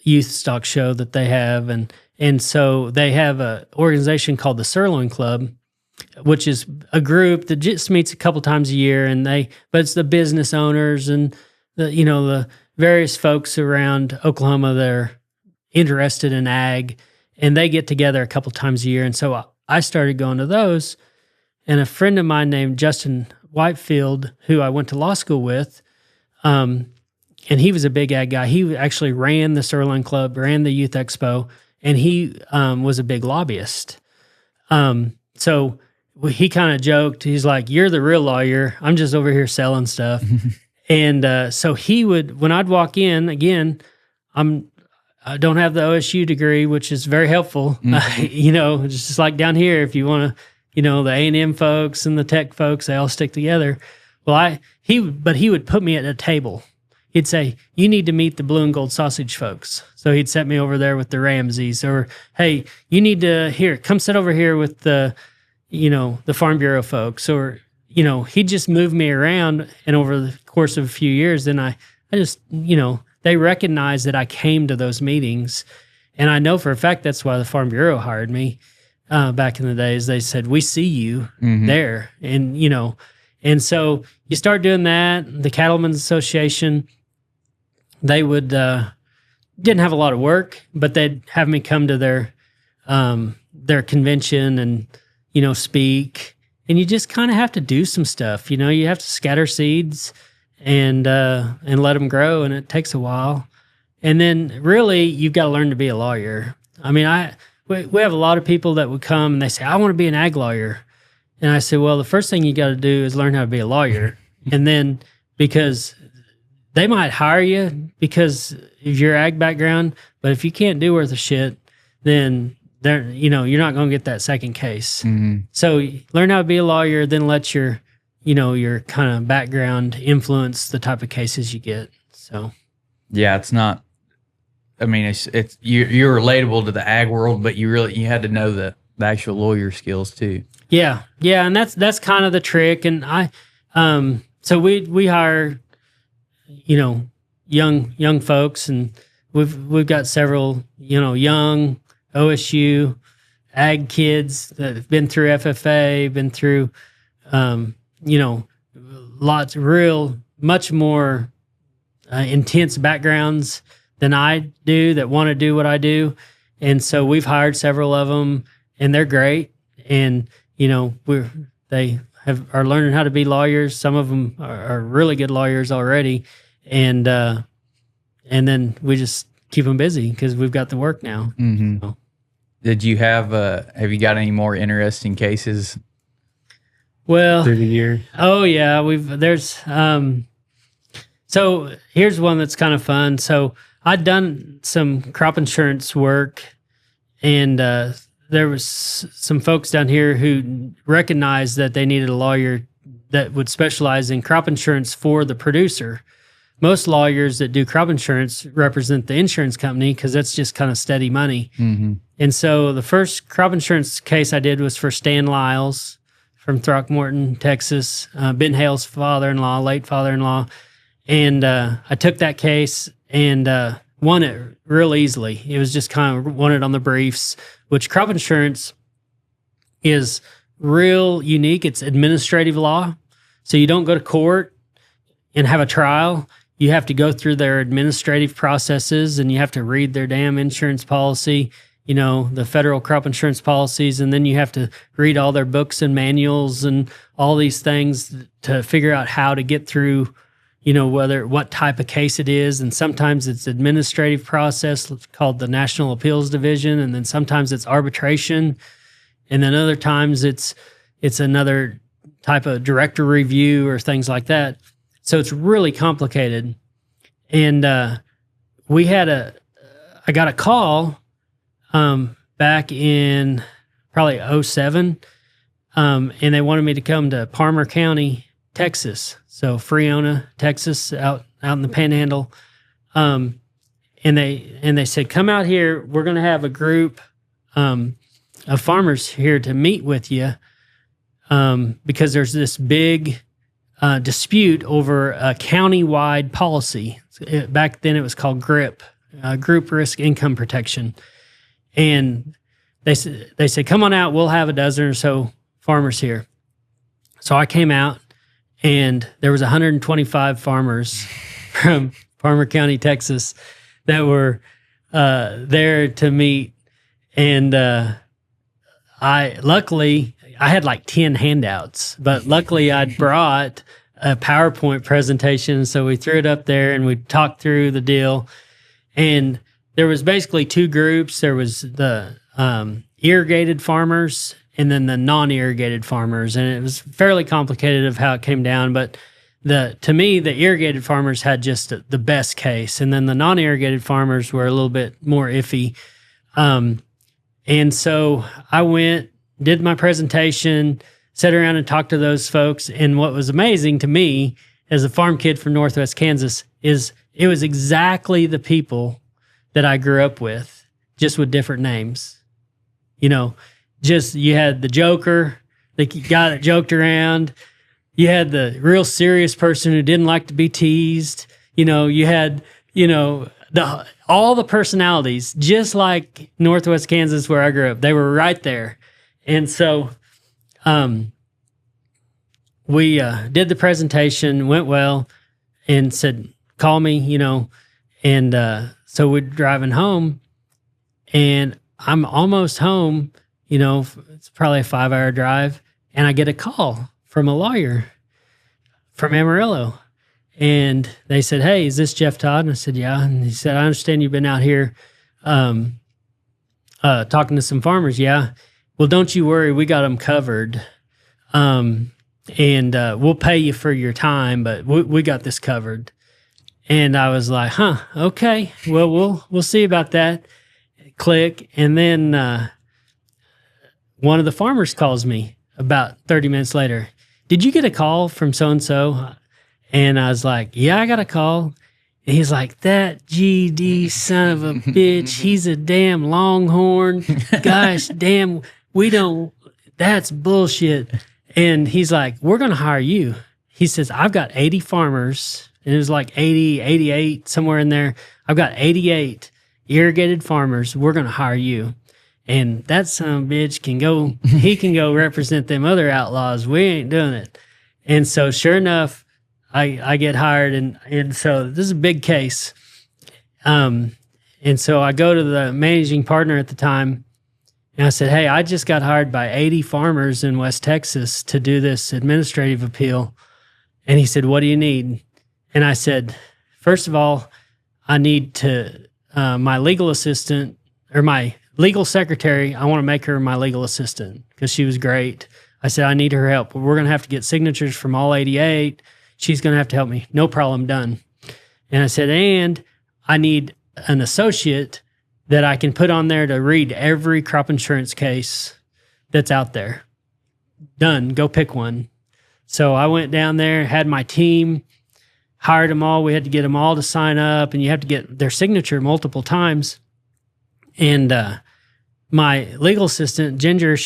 Speaker 1: youth stock show that they have. And so they have an organization called the Sirloin Club, which is a group that just meets a couple times a year. But it's the business owners and the various folks around Oklahoma that are interested in ag, and they get together a couple times a year. And so I started going to those. And a friend of mine named Justin Whitefield, who I went to law school with, and he was a big ag guy. He actually ran the Sirloin Club, ran the Youth Expo, and he was a big lobbyist. So he kind of joked. He's like, "You're the real lawyer. I'm just over here selling stuff." And so he would, when I'd walk in, again, I don't have the OSU degree, which is very helpful. Mm-hmm. It's just like down here, if you want to, the A&M folks and the tech folks, they all stick together. Well, he would put me at a table, he'd say, you need to meet the blue and gold sausage folks. So he'd set me over there with the Ramseys, or, hey, you need to come sit over here with the Farm Bureau folks, or, he'd just move me around. And over the course of a few years, then I just, they recognized that I came to those meetings. And I know for a fact that's why the Farm Bureau hired me back in the days. They said, we see you there. And, and so you start doing that. The Cattlemen's Association, they would, didn't have a lot of work, but they'd have me come to their convention and, speak. And you just kind of have to do some stuff. You have to scatter seeds and let them grow, and it takes a while. And then really, you've got to learn to be a lawyer. I mean, we have a lot of people that would come and they say, I want to be an ag lawyer. And I say, well, the first thing you got to do is learn how to be a lawyer. And then, because they might hire you because of your ag background, but if you can't do worth a shit, then you're not going to get that second case. So learn how to be a lawyer, then let your kind of background influence the type of cases you get. So,
Speaker 2: yeah, it's not. I mean, it's you're relatable to the ag world, but you had to know the actual lawyer skills too.
Speaker 1: Yeah, and that's kind of the trick. And so we hire, young folks, and we've got several, young OSU ag kids that have been through FFA, been through, lots of much more intense backgrounds than I do, that want to do what I do. And so we've hired several of them, and they're great. And, they are learning how to be lawyers. Some of them are really good lawyers already. And then we just keep them busy because we've got the work now. So.
Speaker 2: Did you have you got any more interesting cases?
Speaker 1: Well,
Speaker 2: through the year?
Speaker 1: Oh yeah. So here's one that's kind of fun. So I'd done some crop insurance work, and there was some folks down here who recognized that they needed a lawyer that would specialize in crop insurance for the producer. Most lawyers that do crop insurance represent the insurance company because that's just kind of steady money. And so the first crop insurance case I did was for Stan Lyles from Throckmorton, Texas, Ben Hale's father-in-law, late father-in-law. And I took that case and won it real easily. It was just kind of won it on the briefs, which crop insurance is real unique. It's administrative law. So you don't go to court and have a trial. You have to go through their administrative processes, and you have to read their damn insurance policy, the federal crop insurance policies, and then you have to read all their books and manuals and all these things to figure out how to get through, what type of case it is. And sometimes it's administrative process called the National Appeals Division, and then sometimes it's arbitration, and then other times it's another type of director review or things like that. So it's really complicated. And I got a call back in probably 2007, and they wanted me to come to Palmer County, Texas. So Freona, Texas, out in the Panhandle. And they said, come out here. We're going to have a group of farmers here to meet with you because there's this big dispute over a county-wide policy. Back then it was called GRIP, Group Risk Income Protection. And they said, come on out, we'll have a dozen or so farmers here. So I came out, and there was 125 farmers from Palmer County, Texas, that were there to meet. And luckily, I had like 10 handouts, but luckily I'd brought a PowerPoint presentation. So we threw it up there and we talked through the deal. And there was basically two groups. There was the irrigated farmers and then the non-irrigated farmers. And it was fairly complicated of how it came down. But to me, the irrigated farmers had just the best case. And then the non-irrigated farmers were a little bit more iffy. And so I went, did my presentation, sat around and talked to those folks. And what was amazing to me as a farm kid from Northwest Kansas is it was exactly the people that I grew up with, just with different names. You know, just you had the joker, the guy that joked around. You had the real serious person who didn't like to be teased. You know, you had, all the personalities, just like Northwest Kansas where I grew up. They were right there. And so we did the presentation, went well, and said, call me, And so we're driving home, and I'm almost home, it's probably a 5-hour drive, and I get a call from a lawyer from Amarillo. And they said, hey, is this Jeff Todd? And I said, yeah. And he said, I understand you've been out here talking to some farmers. Yeah. Well, don't you worry. We got them covered. And we'll pay you for your time, but we got this covered. And I was like, okay. Well, we'll see about that. Click. And then one of the farmers calls me about 30 minutes later. Did you get a call from so-and-so? And I was like, yeah, I got a call. And he's like, that GD son of a bitch, he's a damn longhorn. Gosh, damn, that's bullshit. And he's like, we're going to hire you. He says, I've got 80 farmers. And it was like 80, 88, somewhere in there. I've got 88 irrigated farmers. We're going to hire you. And that son of a bitch he can go represent them other outlaws. We ain't doing it. And so sure enough, I get hired, and so this is a big case. And so I go to the managing partner at the time, and I said, hey, I just got hired by 80 farmers in West Texas to do this administrative appeal. And he said, what do you need? And I said, first of all, I need my legal assistant, or my legal secretary, I want to make her my legal assistant because she was great. I said, I need her help. We're going to have to get signatures from all 88. She's going to have to help me. No problem, done. And I said, and I need an associate that I can put on there to read every crop insurance case that's out there. Done. Go pick one. So I went down there, had my team, hired them all. We had to get them all to sign up, and you have to get their signature multiple times. And my legal assistant, Ginger,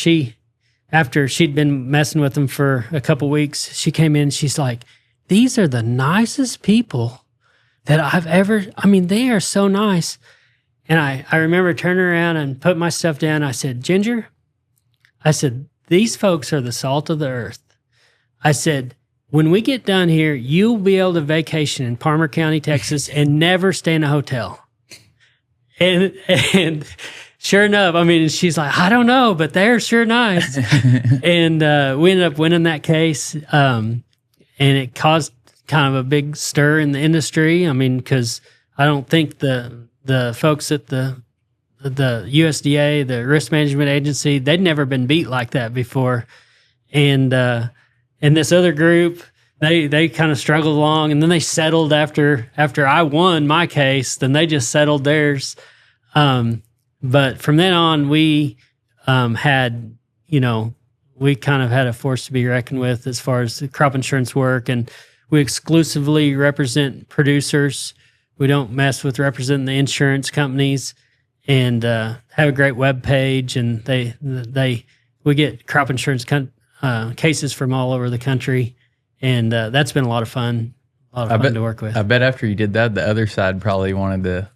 Speaker 1: after she'd been messing with them for a couple weeks, she came in, she's like, these are the nicest people that they are so nice. And I remember turning around and put my stuff down. I said, Ginger, these folks are the salt of the earth. I said, when we get done here, you'll be able to vacation in Palmer County, Texas, and never stay in a hotel. And sure enough, she's like, I don't know, but they're sure nice. And we ended up winning that case. And it caused kind of a big stir in the industry. Because I don't think the folks at the USDA, the Risk Management Agency, they'd never been beat like that before. And this other group, they kind of struggled along, and then they settled after I won my case. Then they just settled theirs. But from then on, we had, we kind of had a force to be reckoned with as far as the crop insurance work, and we exclusively represent producers. We don't mess with representing the insurance companies, and have a great web page. And we get crop insurance cases from all over the country, and that's been a lot of fun. To work with.
Speaker 2: I bet after you did that, the other side probably wanted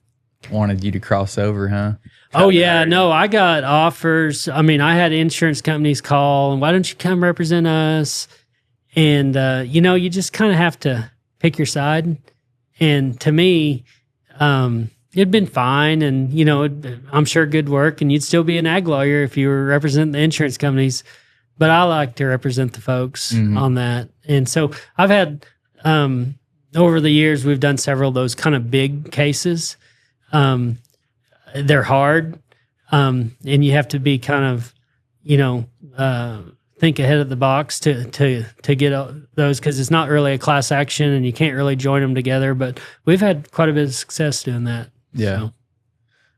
Speaker 2: you to cross over, huh?
Speaker 1: Oh, yeah. No, I got offers. I had insurance companies call, and why don't you come represent us? And, you just kind of have to pick your side. And to me, it'd been fine. And, I'm sure good work, and you'd still be an ag lawyer if you were representing the insurance companies. But I like to represent the folks on that. And so I've had, over the years, we've done several of those kind of big cases. They're hard, and you have to be kind of, think ahead of the box to get those, because it's not really a class action, and you can't really join them together. But we've had quite a bit of success doing that.
Speaker 2: Yeah.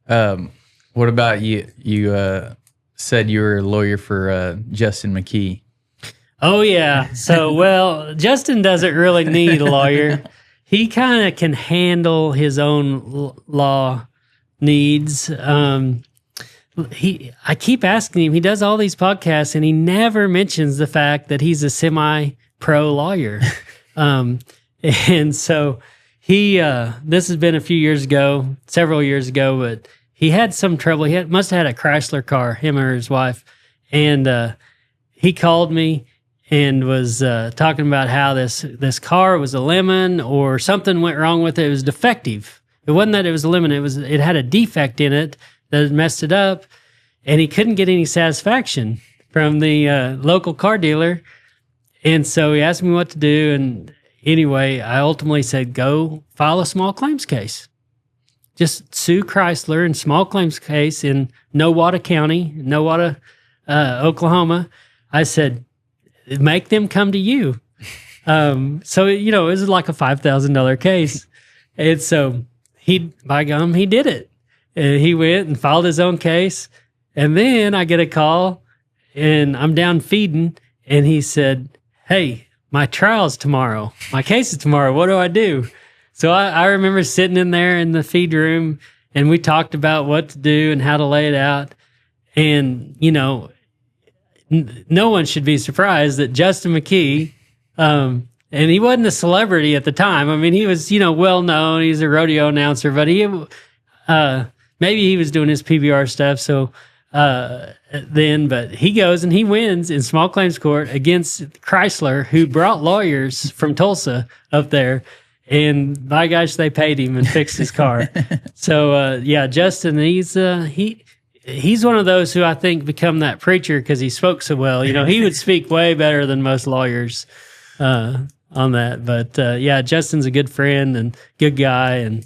Speaker 2: So. What about you? You said you were a lawyer for Justin McKee.
Speaker 1: Oh yeah. So Justin doesn't really need a lawyer. he kind of can handle his own law needs. I keep asking him, he does all these podcasts and he never mentions the fact that he's a semi-pro lawyer. And so this has been a few years ago, several years ago, but he had some trouble. Must have had a Chrysler car, him or his wife. And he called me and was talking about how this car was a lemon or something went wrong with it. It was defective. It wasn't that it was a lemon. It had a defect in it that messed it up. And he couldn't get any satisfaction from the local car dealer. And so he asked me what to do. And anyway, I ultimately said, go file a small claims case. Just sue Chrysler in small claims case in Nowata County, Nowata, Oklahoma. I said, make them come to you. So, it was like a $5,000 case. And so he did it. And he went and filed his own case. And then I get a call and I'm down feeding. And he said, hey, my trial's tomorrow. My case is tomorrow. What do I do? So I remember sitting in there in the feed room and we talked about what to do and how to lay it out. And, no one should be surprised that Justin McKee, and he wasn't a celebrity at the time. I mean, he was, well known. He's a rodeo announcer, but maybe he was doing his PBR stuff. So but he goes and he wins in small claims court against Chrysler, who brought lawyers from Tulsa up there. And by gosh, they paid him and fixed his car. So Justin, he's one of those who I think become that preacher because he spoke so well. He would speak way better than most lawyers on that. But Justin's a good friend and good guy, and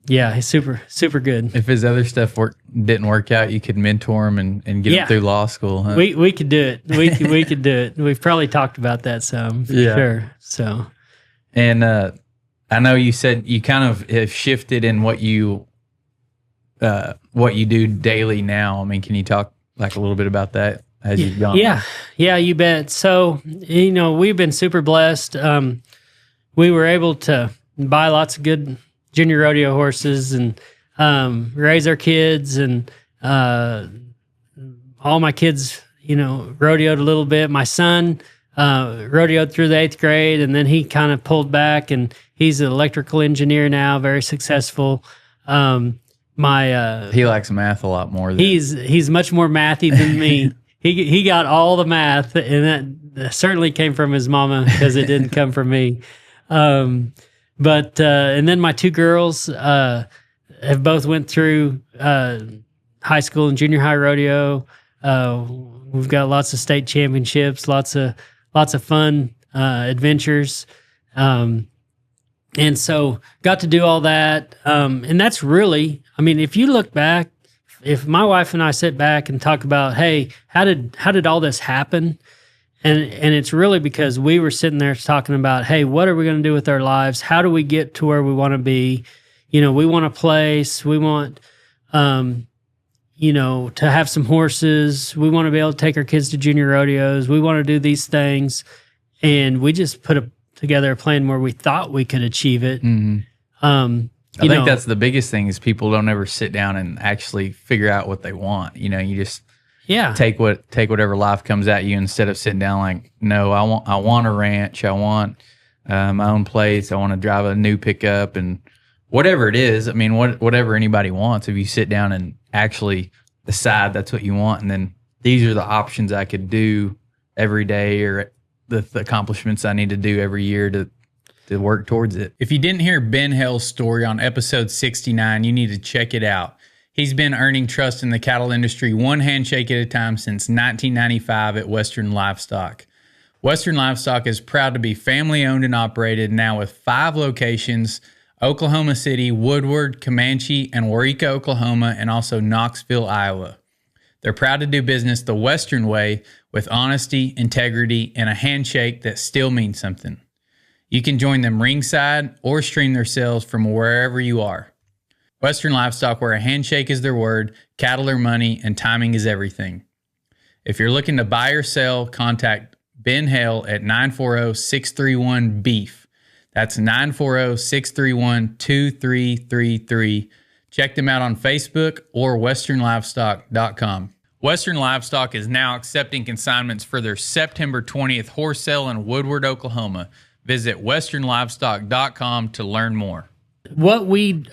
Speaker 1: he's super, super good.
Speaker 2: If his other stuff didn't work out, you could mentor him and get him through law school. Huh?
Speaker 1: We could do it. We could do it. We've probably talked about that some for sure. So,
Speaker 2: and I know you said you kind of have shifted in what you do daily now. I mean, can you talk like a little bit about that as you've gone?
Speaker 1: Yeah, you bet. So, we've been super blessed. We were able to buy lots of good junior rodeo horses and raise our kids, and all my kids, rodeoed a little bit. My son rodeoed through the 8th grade, and then he kind of pulled back, and he's an electrical engineer now, very successful.
Speaker 2: He likes math a lot more.
Speaker 1: He's much more mathy than me. He got all the math, and that certainly came from his mama because it didn't come from me. But and then my two girls have both went through high school and junior high rodeo. We've got lots of state championships, lots of fun adventures. And so got to do all that. And that's really, I mean, if you look back, if my wife and I sit back and talk about, hey, how did all this happen? And it's really because we were sitting there talking about, hey, what are we going to do with our lives? How do we get to where we want to be? We want a place. We want, to have some horses. We want to be able to take our kids to junior rodeos. We want to do these things. And we just put together a plan where we thought we could achieve it.
Speaker 2: Mm-hmm. I think that's the biggest thing is people don't ever sit down and actually figure out what they want. You just take whatever life comes at you instead of sitting down like, no, I want a ranch. I want my own place. I want to drive a new pickup and whatever it is. I mean, whatever anybody wants, if you sit down and actually decide that's what you want, and then these are the options I could do every day or the accomplishments I need to do every year to work towards it. If you didn't hear Ben Hell's story on episode 69, you need to check it out. He's been earning trust in the cattle industry one handshake at a time since 1995 at Western Livestock. Western Livestock is proud to be family owned and operated now with 5 locations: Oklahoma City, Woodward, Comanche, and Waurika, Oklahoma, and also Knoxville, Iowa. They're proud to do business the Western way with honesty, integrity, and a handshake that still means something. You can join them ringside or stream their sales from wherever you are. Western Livestock, where a handshake is their word, cattle are money, and timing is everything. If you're looking to buy or sell, contact Ben Hale at 940-631-BEEF. That's 940-631-2333. Check them out on Facebook or westernlivestock.com. Western Livestock is now accepting consignments for their September 20th horse sale in Woodward, Oklahoma. Visit westernlivestock.com to learn more.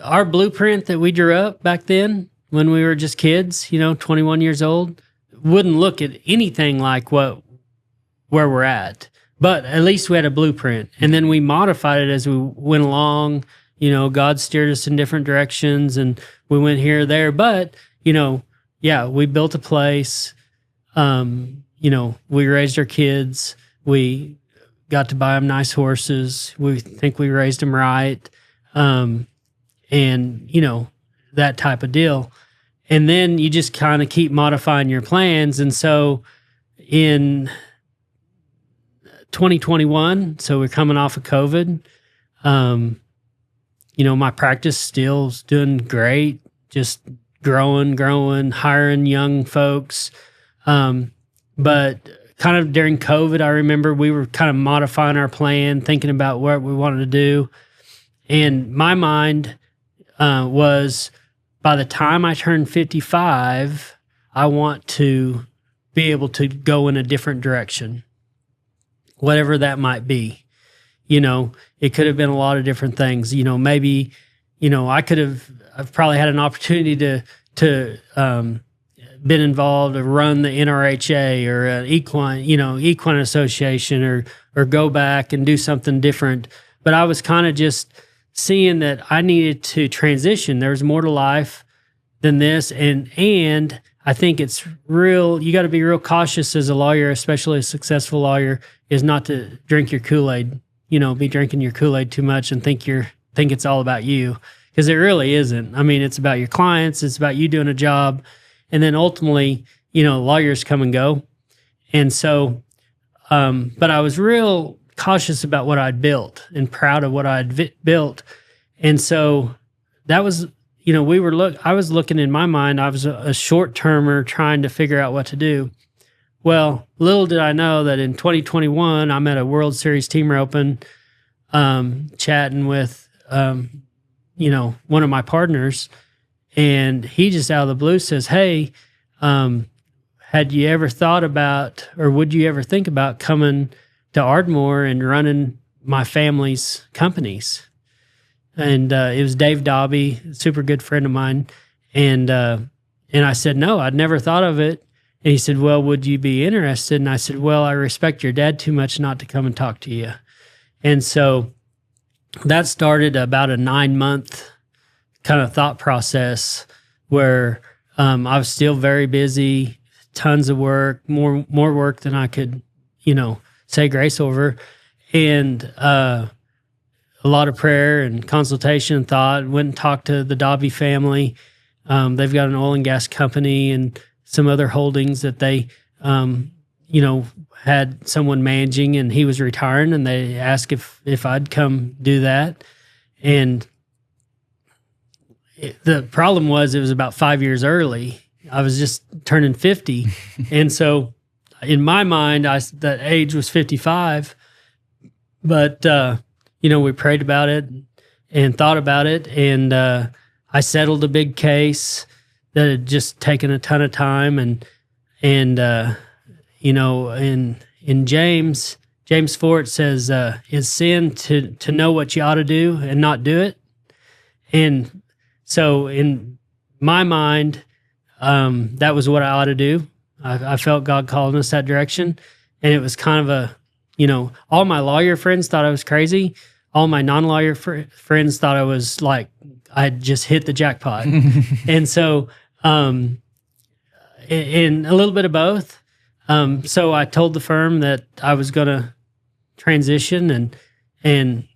Speaker 1: Our blueprint that we drew up back then when we were just kids, 21 years old, wouldn't look at anything like where we're at. But at least we had a blueprint. And then we modified it as we went along. God steered us in different directions and we went here or there. But, we built a place. We raised our kids. We got to buy them nice horses. We think we raised them right. And, that type of deal. And then you just kind of keep modifying your plans. And so in 2021, so we're coming off of COVID, my practice still is doing great, just growing, hiring young folks. But kind of during COVID, I remember we were kind of modifying our plan, thinking about what we wanted to do. And my mind was, by the time I turn 55, I want to be able to go in a different direction, whatever that might be. It could have been a lot of different things. Maybe, I've probably had an opportunity to been involved or run the NRHA or an equine association or go back and do something different. But I was kind of just seeing that I needed to transition. There's more to life than this. And I think it's you got to be real cautious as a lawyer, especially a successful lawyer, is not to drink your Kool-Aid, be drinking your Kool-Aid too much and think it's all about you, because it really isn't. I mean, it's about your clients. It's about you doing a job. And then ultimately, lawyers come and go. And so, but I was real cautious about what I'd built and proud of what I'd built. And so that was, I was looking in my mind, I was a short-termer trying to figure out what to do. Well, little did I know that in 2021, I'm at a World Series team roping, chatting with, one of my partners, and he just out of the blue says, "Hey, had you ever thought about, or would you ever think about coming to Ardmore and running my family's companies?" And it was Dave Dobby, a super good friend of mine. And I said, no, I'd never thought of it. And he said, well, would you be interested? And I said, well, I respect your dad too much not to come and talk to you. And so that started about a 9-month kind of thought process where I was still very busy, tons of work, more work than I could, say grace over. And a lot of prayer and consultation and thought. Went and talked to the Dobby family. They've got an oil and gas company and some other holdings that they, had someone managing, and he was retiring, and they asked if I'd come do that. And the problem was it was about 5 years early. I was just turning 50. And so in my mind, that age was 55. But, we prayed about it and thought about it. And I settled a big case that had just taken a ton of time. And in James 4, it says, is sin to know what you ought to do and not do it? And so in my mind, that was what I ought to do. I felt God calling us that direction. And it was kind of all my lawyer friends thought I was crazy. All my non-lawyer friends thought I was like, I'd just hit the jackpot. And so, in a little bit of both. So I told the firm that I was going to transition and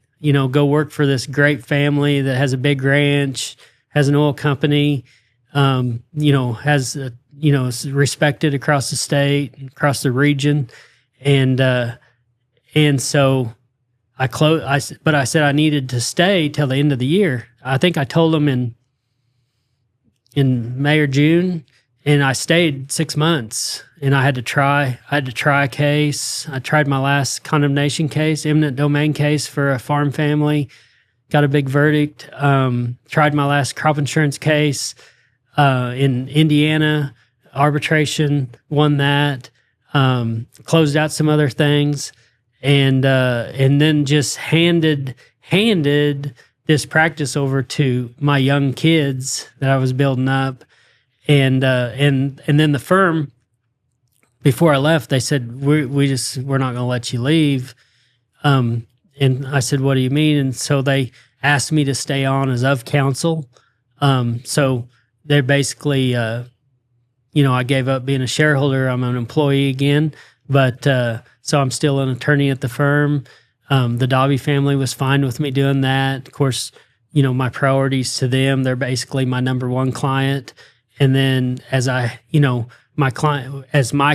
Speaker 1: go work for this great family that has a big ranch, has an oil company, has is respected across the state, across the region, and so but I said I needed to stay till the end of the year. I think I told them in May or June, and I stayed 6 months, and I had to try a case. I tried my last condemnation case, eminent domain case for a farm family, got a big verdict. Tried my last crop insurance case in Indiana, arbitration, won that, closed out some other things, and then just handed this practice over to my young kids that I was building up. And then the firm, before I left, they said, we're not going to let you leave. And I said, what do you mean? And so they asked me to stay on as of counsel. So they're basically, I gave up being a shareholder. I'm an employee again, but so I'm still an attorney at the firm. The Dobby family was fine with me doing that. Of course, my priorities to them, they're basically my number one client. And then as my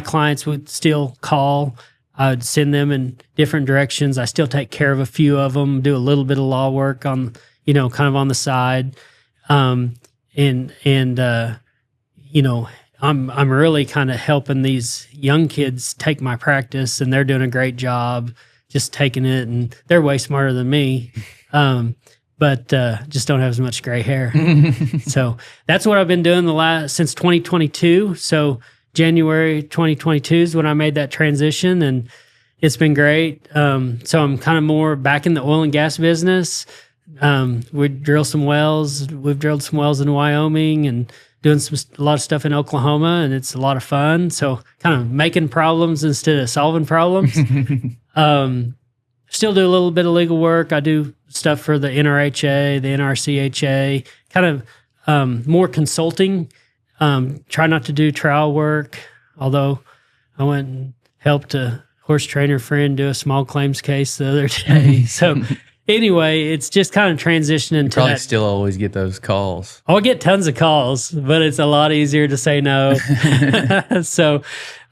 Speaker 1: clients would still call, I would send them in different directions. I still take care of a few of them, do a little bit of law work on, kind of on the side. I'm really kind of helping these young kids take my practice, and they're doing a great job just taking it, and they're way smarter than me. But just don't have as much gray hair. So that's what I've been doing since 2022. So January 2022 is when I made that transition, and it's been great. So I'm kind of more back in the oil and gas business. We drill some wells. We've drilled some wells in Wyoming and doing a lot of stuff in Oklahoma, and it's a lot of fun. So kind of making problems instead of solving problems. Still do a little bit of legal work. I do stuff for the NRHA, the NRCHA, kind of more consulting. Try not to do trial work, although I went and helped a horse trainer friend do a small claims case the other day. So anyway, it's just kind of transitioning to
Speaker 2: Probably
Speaker 1: that.
Speaker 2: still always get those calls.
Speaker 1: I'll get tons of calls, but it's a lot easier to say no. So,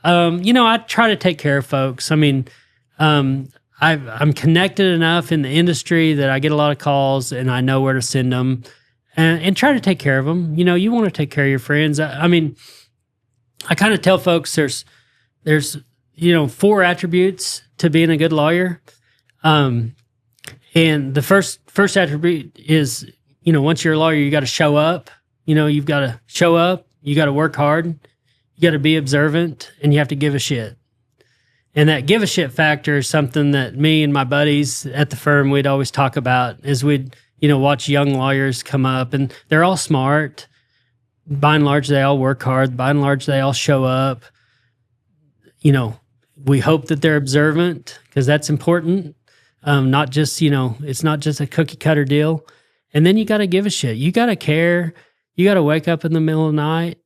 Speaker 1: I try to take care of folks. I mean, I'm connected enough in the industry that I get a lot of calls, and I know where to send them, and try to take care of them. You want to take care of your friends. I mean, I kind of tell folks there's 4 attributes to being a good lawyer. And the first attribute is, once you're a lawyer, you got to show up. You've got to show up. You got to work hard. You got to be observant, and you have to give a shit. And that give a shit factor is something that me and my buddies at the firm, we'd always talk about as we'd, watch young lawyers come up, and they're all smart. By and large, they all work hard. By and large, they all show up. We hope that they're observant, because that's important. Not just, it's not just a cookie cutter deal. And then you got to give a shit. You got to care. You got to wake up in the middle of the night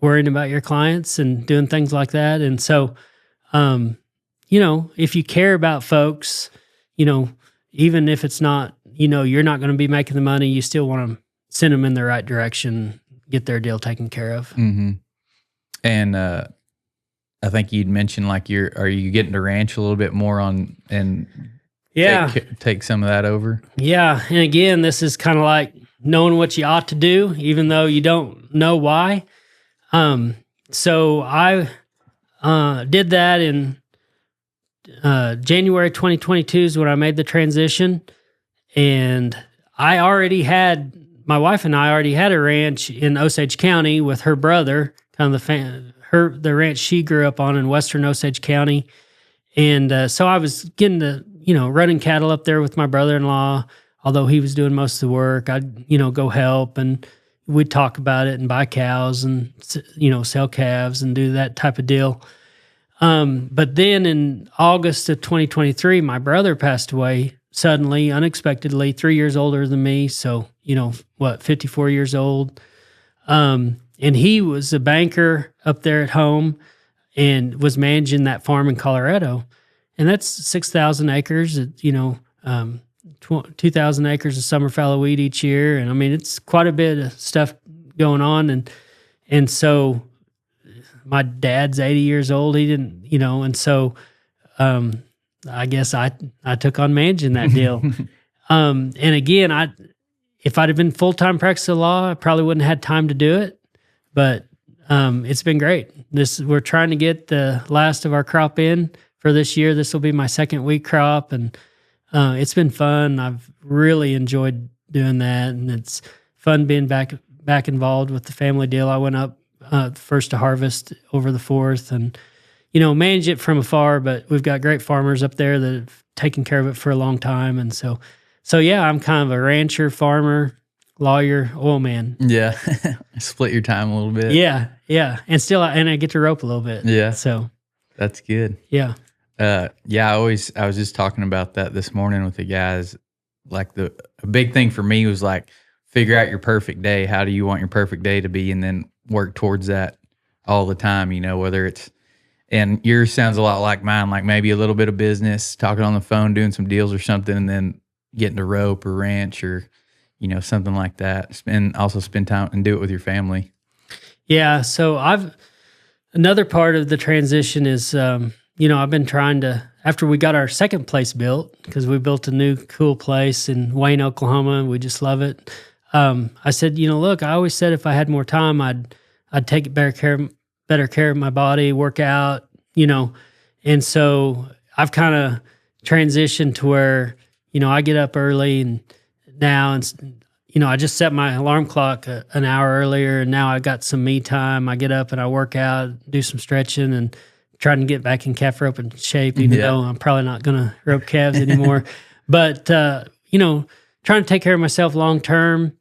Speaker 1: worrying about your clients and doing things like that. And so, if you care about folks, even if it's not, you're not going to be making the money, you still want to send them in the right direction, get their deal taken care of.
Speaker 2: Mm-hmm. And I think you'd mentioned are you getting to ranch a little bit more on and take some of that over? Yeah.
Speaker 1: And again, this is kind of like knowing what you ought to do, even though you don't know why. So I did that in January 2022 is when I made the transition, and my wife and I already had a ranch in Osage County with her brother, kind of the ranch she grew up on in western Osage County. And so I was getting to, running cattle up there with my brother-in-law, although he was doing most of the work. I'd, go help, and we'd talk about it and buy cows and, sell calves and do that type of deal. But then in August of 2023, my brother passed away suddenly, unexpectedly, 3 years older than me. So, 54 years old. And he was a banker up there at home and was managing that farm in Colorado. And that's 6,000 acres, 2,000 acres of summer fallow wheat each year. And I mean, it's quite a bit of stuff going on. And so my dad's 80 years old. He didn't, and so I guess I took on managing that deal. And again, if I'd have been full-time practicing law, I probably wouldn't have had time to do it. But it's been great. We're trying to get the last of our crop in for this year. This will be my second wheat crop, and it's been fun. I've really enjoyed doing that, and it's fun being back involved with the family deal. I went up first to harvest over the 4th, and manage it from afar. But we've got great farmers up there that have taken care of it for a long time, and so yeah, I'm kind of a rancher, farmer, lawyer, oil man.
Speaker 2: Yeah, split your time a little bit.
Speaker 1: Yeah, and I get to rope a little bit.
Speaker 2: Yeah,
Speaker 1: so
Speaker 2: that's good.
Speaker 1: Yeah.
Speaker 2: I was just talking about that this morning with the guys. Like a big thing for me was like, figure out your perfect day. How do you want your perfect day to be? And then work towards that all the time, whether it's, and yours sounds a lot like mine, like maybe a little bit of business, talking on the phone, doing some deals or something, and then getting to rope or ranch or, something like that. And also spend time and do it with your family. Yeah.
Speaker 1: So another part of the transition is, I've been trying to, after we got our second place built, because we built a new cool place in Wayne, Oklahoma, and we just love it. I said, look, I always said if I had more time, I'd take better care of my body, work out, and so I've kind of transitioned to where, I get up early and now, and I just set my alarm clock an hour earlier, and now I got some me time. I get up and I work out, do some stretching, and trying to get back in calf roping shape, even though I'm probably not going to rope calves anymore. But, trying to take care of myself long-term,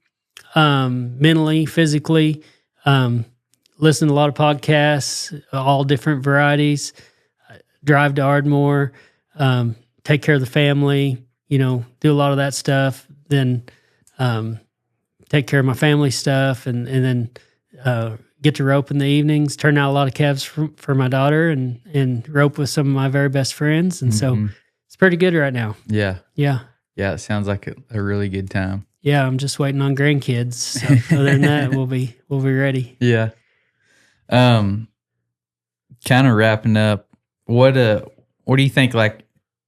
Speaker 1: mentally, physically, listen to a lot of podcasts, all different varieties, drive to Ardmore, take care of the family, do a lot of that stuff, then take care of my family stuff, and then get to rope in the evenings, turn out a lot of calves for my daughter, and rope with some of my very best friends. And so it's pretty good right now.
Speaker 2: Yeah.
Speaker 1: Yeah.
Speaker 2: Yeah, it sounds like a really good time.
Speaker 1: Yeah, I'm just waiting on grandkids. So other than that, we'll be ready.
Speaker 2: Yeah. Kind of wrapping up, what do you think, like,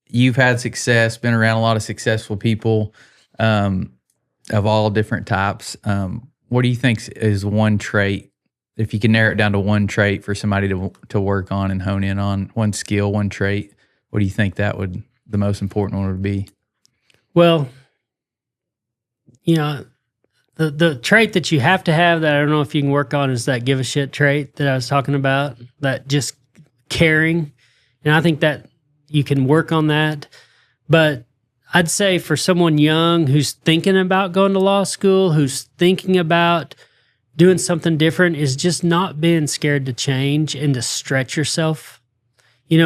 Speaker 2: you've had success, been around a lot of successful people of all different types. What do you think is one trait, if you can narrow it down to one trait for somebody to work on and hone in on, one skill, one trait, what do you think the most important one would be?
Speaker 1: Well, the trait that you have to have that I don't know if you can work on is that give a shit trait that I was talking about, that just caring. And I think that you can work on that. But I'd say for someone young who's thinking about going to law school, who's thinking about doing something different, is just not being scared to change and to stretch yourself.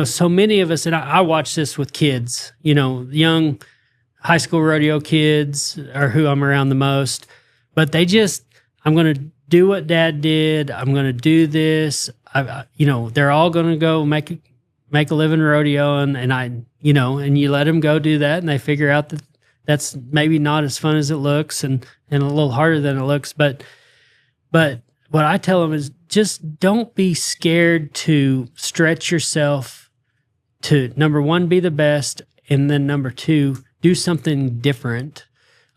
Speaker 1: So many of us, and I watch this with kids, young high school rodeo kids are who I'm around the most, but I'm going to do what dad did. I'm going to do this. They're all going to go make a living rodeoing, and you let them go do that, and they figure out that that's maybe not as fun as it looks, and a little harder than it looks. But what I tell them is just don't be scared to stretch yourself to, number one, be the best, and then number two, do something different,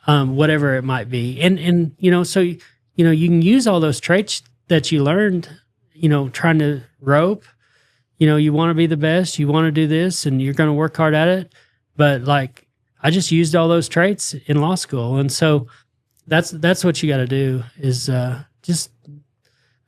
Speaker 1: whatever it might be. And so you can use all those traits that you learned, trying to rope. You want to be the best, you want to do this, and you're going to work hard at it. But like, I just used all those traits in law school. And so that's what you got to do is just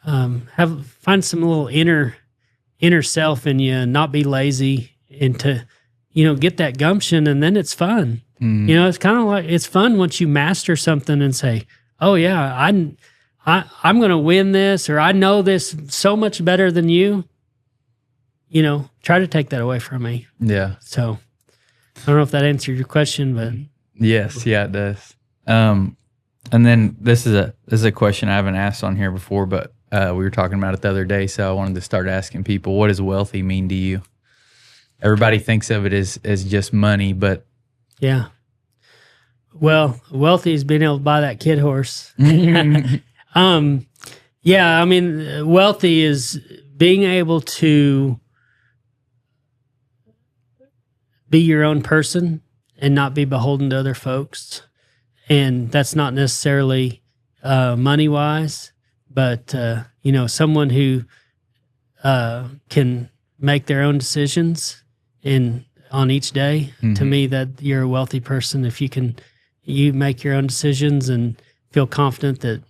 Speaker 1: find some little inner self in you, and not be lazy, and to, get that gumption, and then it's fun. It's kind of like, it's fun once you master something and say, oh yeah, I'm going to win this, or I know this so much better than you. Try to take that away from me.
Speaker 2: Yeah.
Speaker 1: So I don't know if that answered your question, but
Speaker 2: yes, yeah, it does. And then this is a question I haven't asked on here before, but we were talking about it the other day, so I wanted to start asking people, what does wealthy mean to you? Everybody thinks of it as just money, but
Speaker 1: yeah. Well, wealthy is being able to buy that kid horse. Yeah, I mean, wealthy is being able to be your own person and not be beholden to other folks. And that's not necessarily money-wise, but someone who can make their own decisions on each day. To me, that you're a wealthy person if you make your own decisions and feel confident that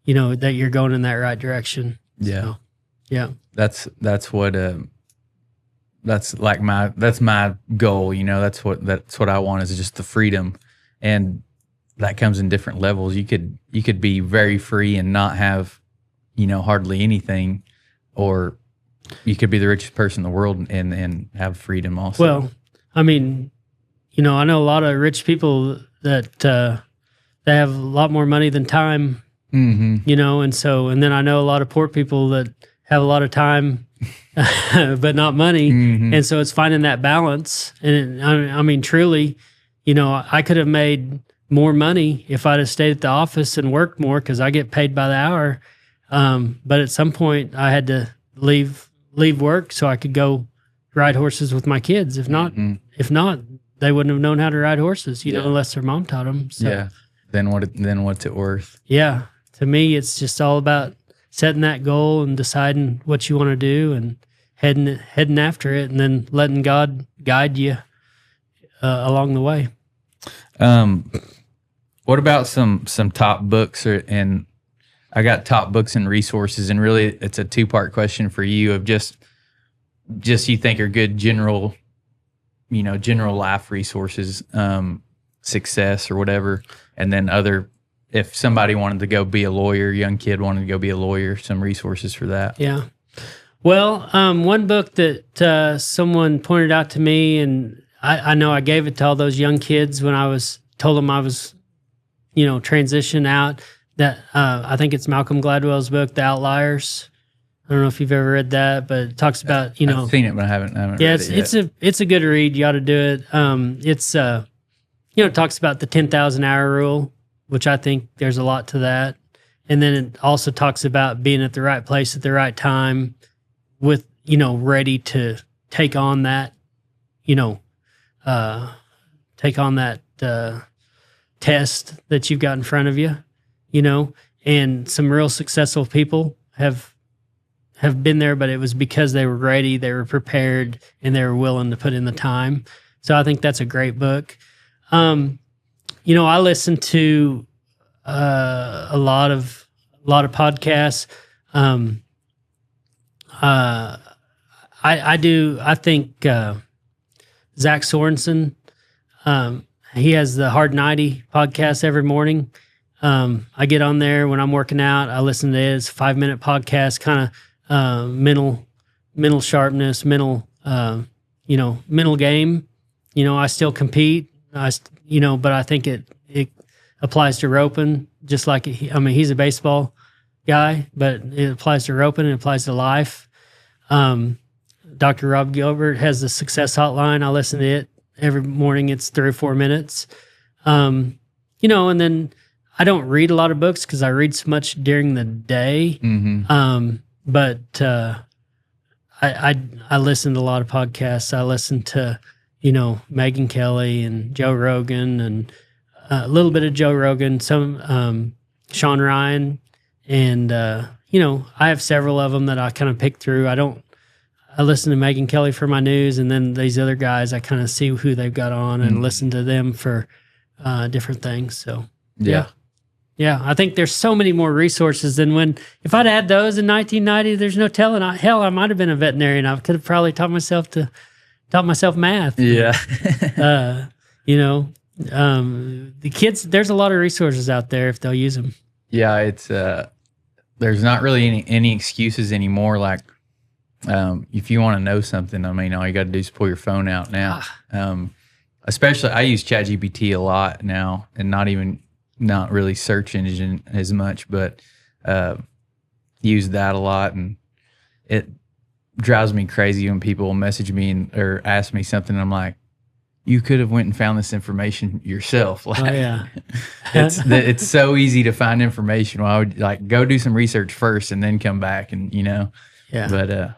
Speaker 1: that you're going in that right direction.
Speaker 2: Yeah.
Speaker 1: So, yeah.
Speaker 2: That's my goal. That's what I want, is just the freedom, and that comes in different levels. You could be very free and not have, hardly anything, or you could be the richest person in the world and have freedom also.
Speaker 1: Well, I mean, I know a lot of rich people that they have a lot more money than time, and then I know a lot of poor people that have a lot of time, but not money. And so it's finding that balance. And I mean, truly, I could have made more money if I'd have stayed at the office and worked more, because I get paid by the hour. But at some point I had to leave work so I could go ride horses with my kids. If not, they wouldn't have known how to ride horses, unless their mom taught them. So,
Speaker 2: yeah. Then what's it worth?
Speaker 1: Yeah. To me, it's just all about setting that goal and deciding what you want to do and heading after it, and then letting God guide you along the way.
Speaker 2: What about some top books, and I got top books and resources, and really it's a 2-part question for you of just you think are good general life resources, success or whatever, and then if somebody wanted to go be a lawyer, young kid wanted to go be a lawyer, some resources for that.
Speaker 1: Yeah. Well, one book that someone pointed out to me, and I know I gave it to all those young kids when I told them I was, transition out, that I think it's Malcolm Gladwell's book, The Outliers. I don't know if you've ever read that, but it talks about,
Speaker 2: I've seen it, but I haven't read it yet.
Speaker 1: It's a good read. You ought to do it. It talks about the 10,000 hour rule, which I think there's a lot to that. And then it also talks about being at the right place at the right time, with, ready to take on that, test that you've got in front of you, and some real successful people have been there, but it was because they were ready, they were prepared, and they were willing to put in the time. So I think that's a great book. I listen to a lot of podcasts. I think Zach Sorensen, he has the Hard 90 podcast every morning. I get on there when I'm working out. I listen to his 5-minute podcast, kind of mental sharpness, mental game. I still compete. But I think it applies to roping, just like he's a baseball guy, but it applies to roping, it applies to life. Dr. Rob Gilbert has the Success Hotline. I listen to it every morning. It's 3 or 4 minutes. And then I don't read a lot of books because I read so much during the day. But I listen to a lot of podcasts. I listen to, Megyn Kelly and Joe Rogan, and a little bit of Joe Rogan, some Sean Ryan, and I have several of them that I kind of pick through. I listen to Megyn Kelly for my news, and then these other guys, I kind of see who they've got on and listen to them for different things. So yeah, I think there's so many more resources than if I'd had those in 1990, there's no telling. Hell, I might have been a veterinarian. I could have probably taught myself math.
Speaker 2: Yeah.
Speaker 1: The kids, there's a lot of resources out there if they'll use them.
Speaker 2: Yeah, it's there's not really any excuses anymore. Like, if you want to know something, all you got to do is pull your phone out now. Especially, I use ChatGPT a lot now, and not really search engine as much, but use that a lot, and it drives me crazy when people message me or ask me something. And I'm like, you could have went and found this information yourself. Like, it's so easy to find information. Well, I would go do some research first and then come back and But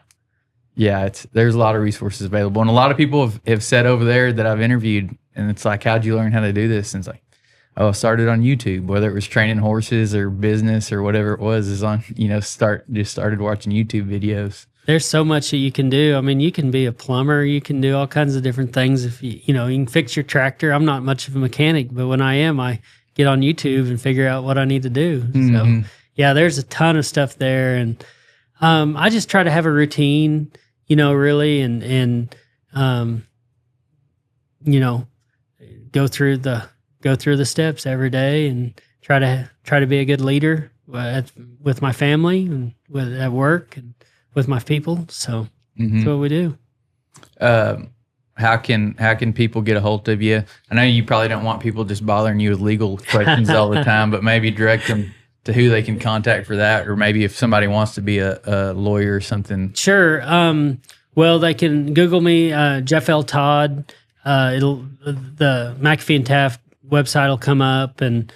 Speaker 2: there's a lot of resources available, and a lot of people have said over there that I've interviewed, and it's like, how'd you learn how to do this? And it's like, Oh, I started on YouTube, whether it was training horses or business or whatever it was, is on, just started watching YouTube videos.
Speaker 1: There's so much that you can do. I mean, you can be a plumber, you can do all kinds of different things. If you can fix your tractor. I'm not much of a mechanic, but when I am, I get on YouTube and figure out what I need to do. So yeah, there's a ton of stuff there. And I just try to have a routine, really, and go through the steps every day and try to be a good leader with my family and at work and with my people. So that's what we do.
Speaker 2: How can people get a hold of you? I know you probably don't want people just bothering you with legal questions all the time, but maybe direct them to who they can contact for that, or maybe if somebody wants to be a lawyer or something.
Speaker 1: Sure. Well, they can Google me, Jeff L. Todd. The McAfee and Taft website will come up, and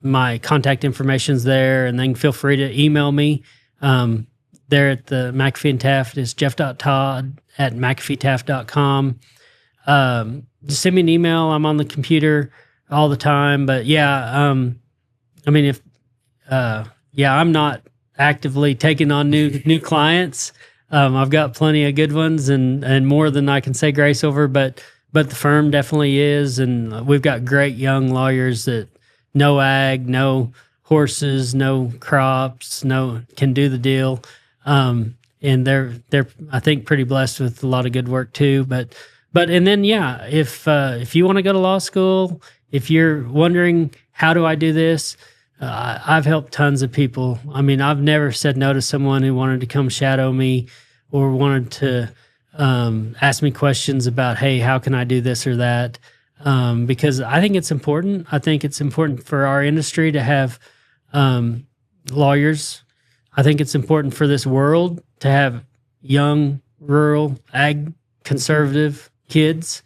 Speaker 1: my contact information's there, and then feel free to email me. There at the McAfee and Taft is jeff.todd@mcafeetaft.com. Just send me an email. I'm on the computer all the time, but yeah, I'm not actively taking on new clients. I've got plenty of good ones and more than I can say grace over, but the firm definitely is, and we've got great young lawyers that know ag, know horses, know crops, can do the deal. And they're I think pretty blessed with a lot of good work too. But if you want to go to law school, if you're wondering how do I do this, I've helped tons of people. I mean, I've never said no to someone who wanted to come shadow me or wanted to ask me questions about, hey, how can I do this or that? Because I think it's important. I think it's important for our industry to have lawyers. I think it's important for this world to have young, rural, ag, conservative kids.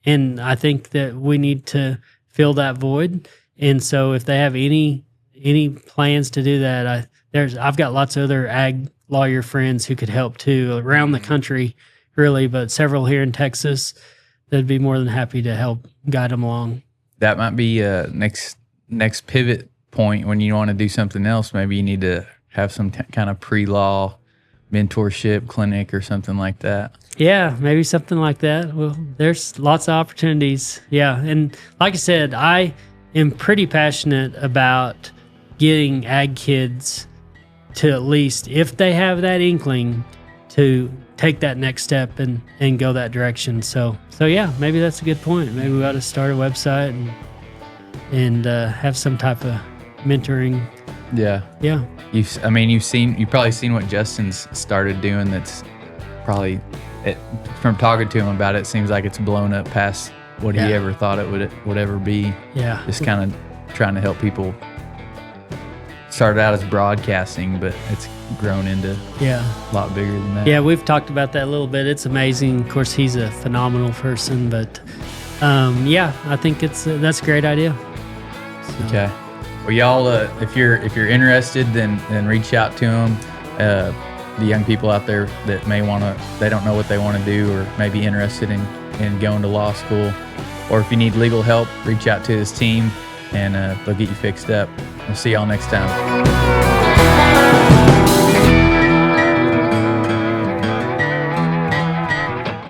Speaker 1: And I think that we need to fill that void. And so if they have any plans to do that, I've got lots of other ag lawyer friends who could help too around the country, really, but several here in Texas that'd be more than happy to help guide them along.
Speaker 2: That might be next pivot point when you want to do something else. Maybe you need to have some kind of pre-law mentorship clinic or something like that.
Speaker 1: Yeah, maybe something like that. Well, there's lots of opportunities. Yeah, and like I said, I am pretty passionate about getting ag kids to, at least if they have that inkling, to take that next step and go that direction. So yeah, maybe that's a good point. Maybe we ought to start a website and have some type of mentoring.
Speaker 2: Yeah.
Speaker 1: Yeah.
Speaker 2: You've probably seen what Justin's started doing. That's probably, from talking to him about it, seems like it's blown up past what he ever thought it would ever be.
Speaker 1: Yeah.
Speaker 2: Just kind of trying to help people. Started out as broadcasting, but it's grown into a lot bigger than that.
Speaker 1: Yeah, we've talked about that a little bit. It's amazing. Of course, he's a phenomenal person, but I think that's a great idea. So.
Speaker 2: Okay. Well, y'all, if you're interested, then reach out to them. The young people out there that they don't know what they want to do, or may be interested in going to law school, or if you need legal help, reach out to his team and they'll get you fixed up. We'll see y'all next time.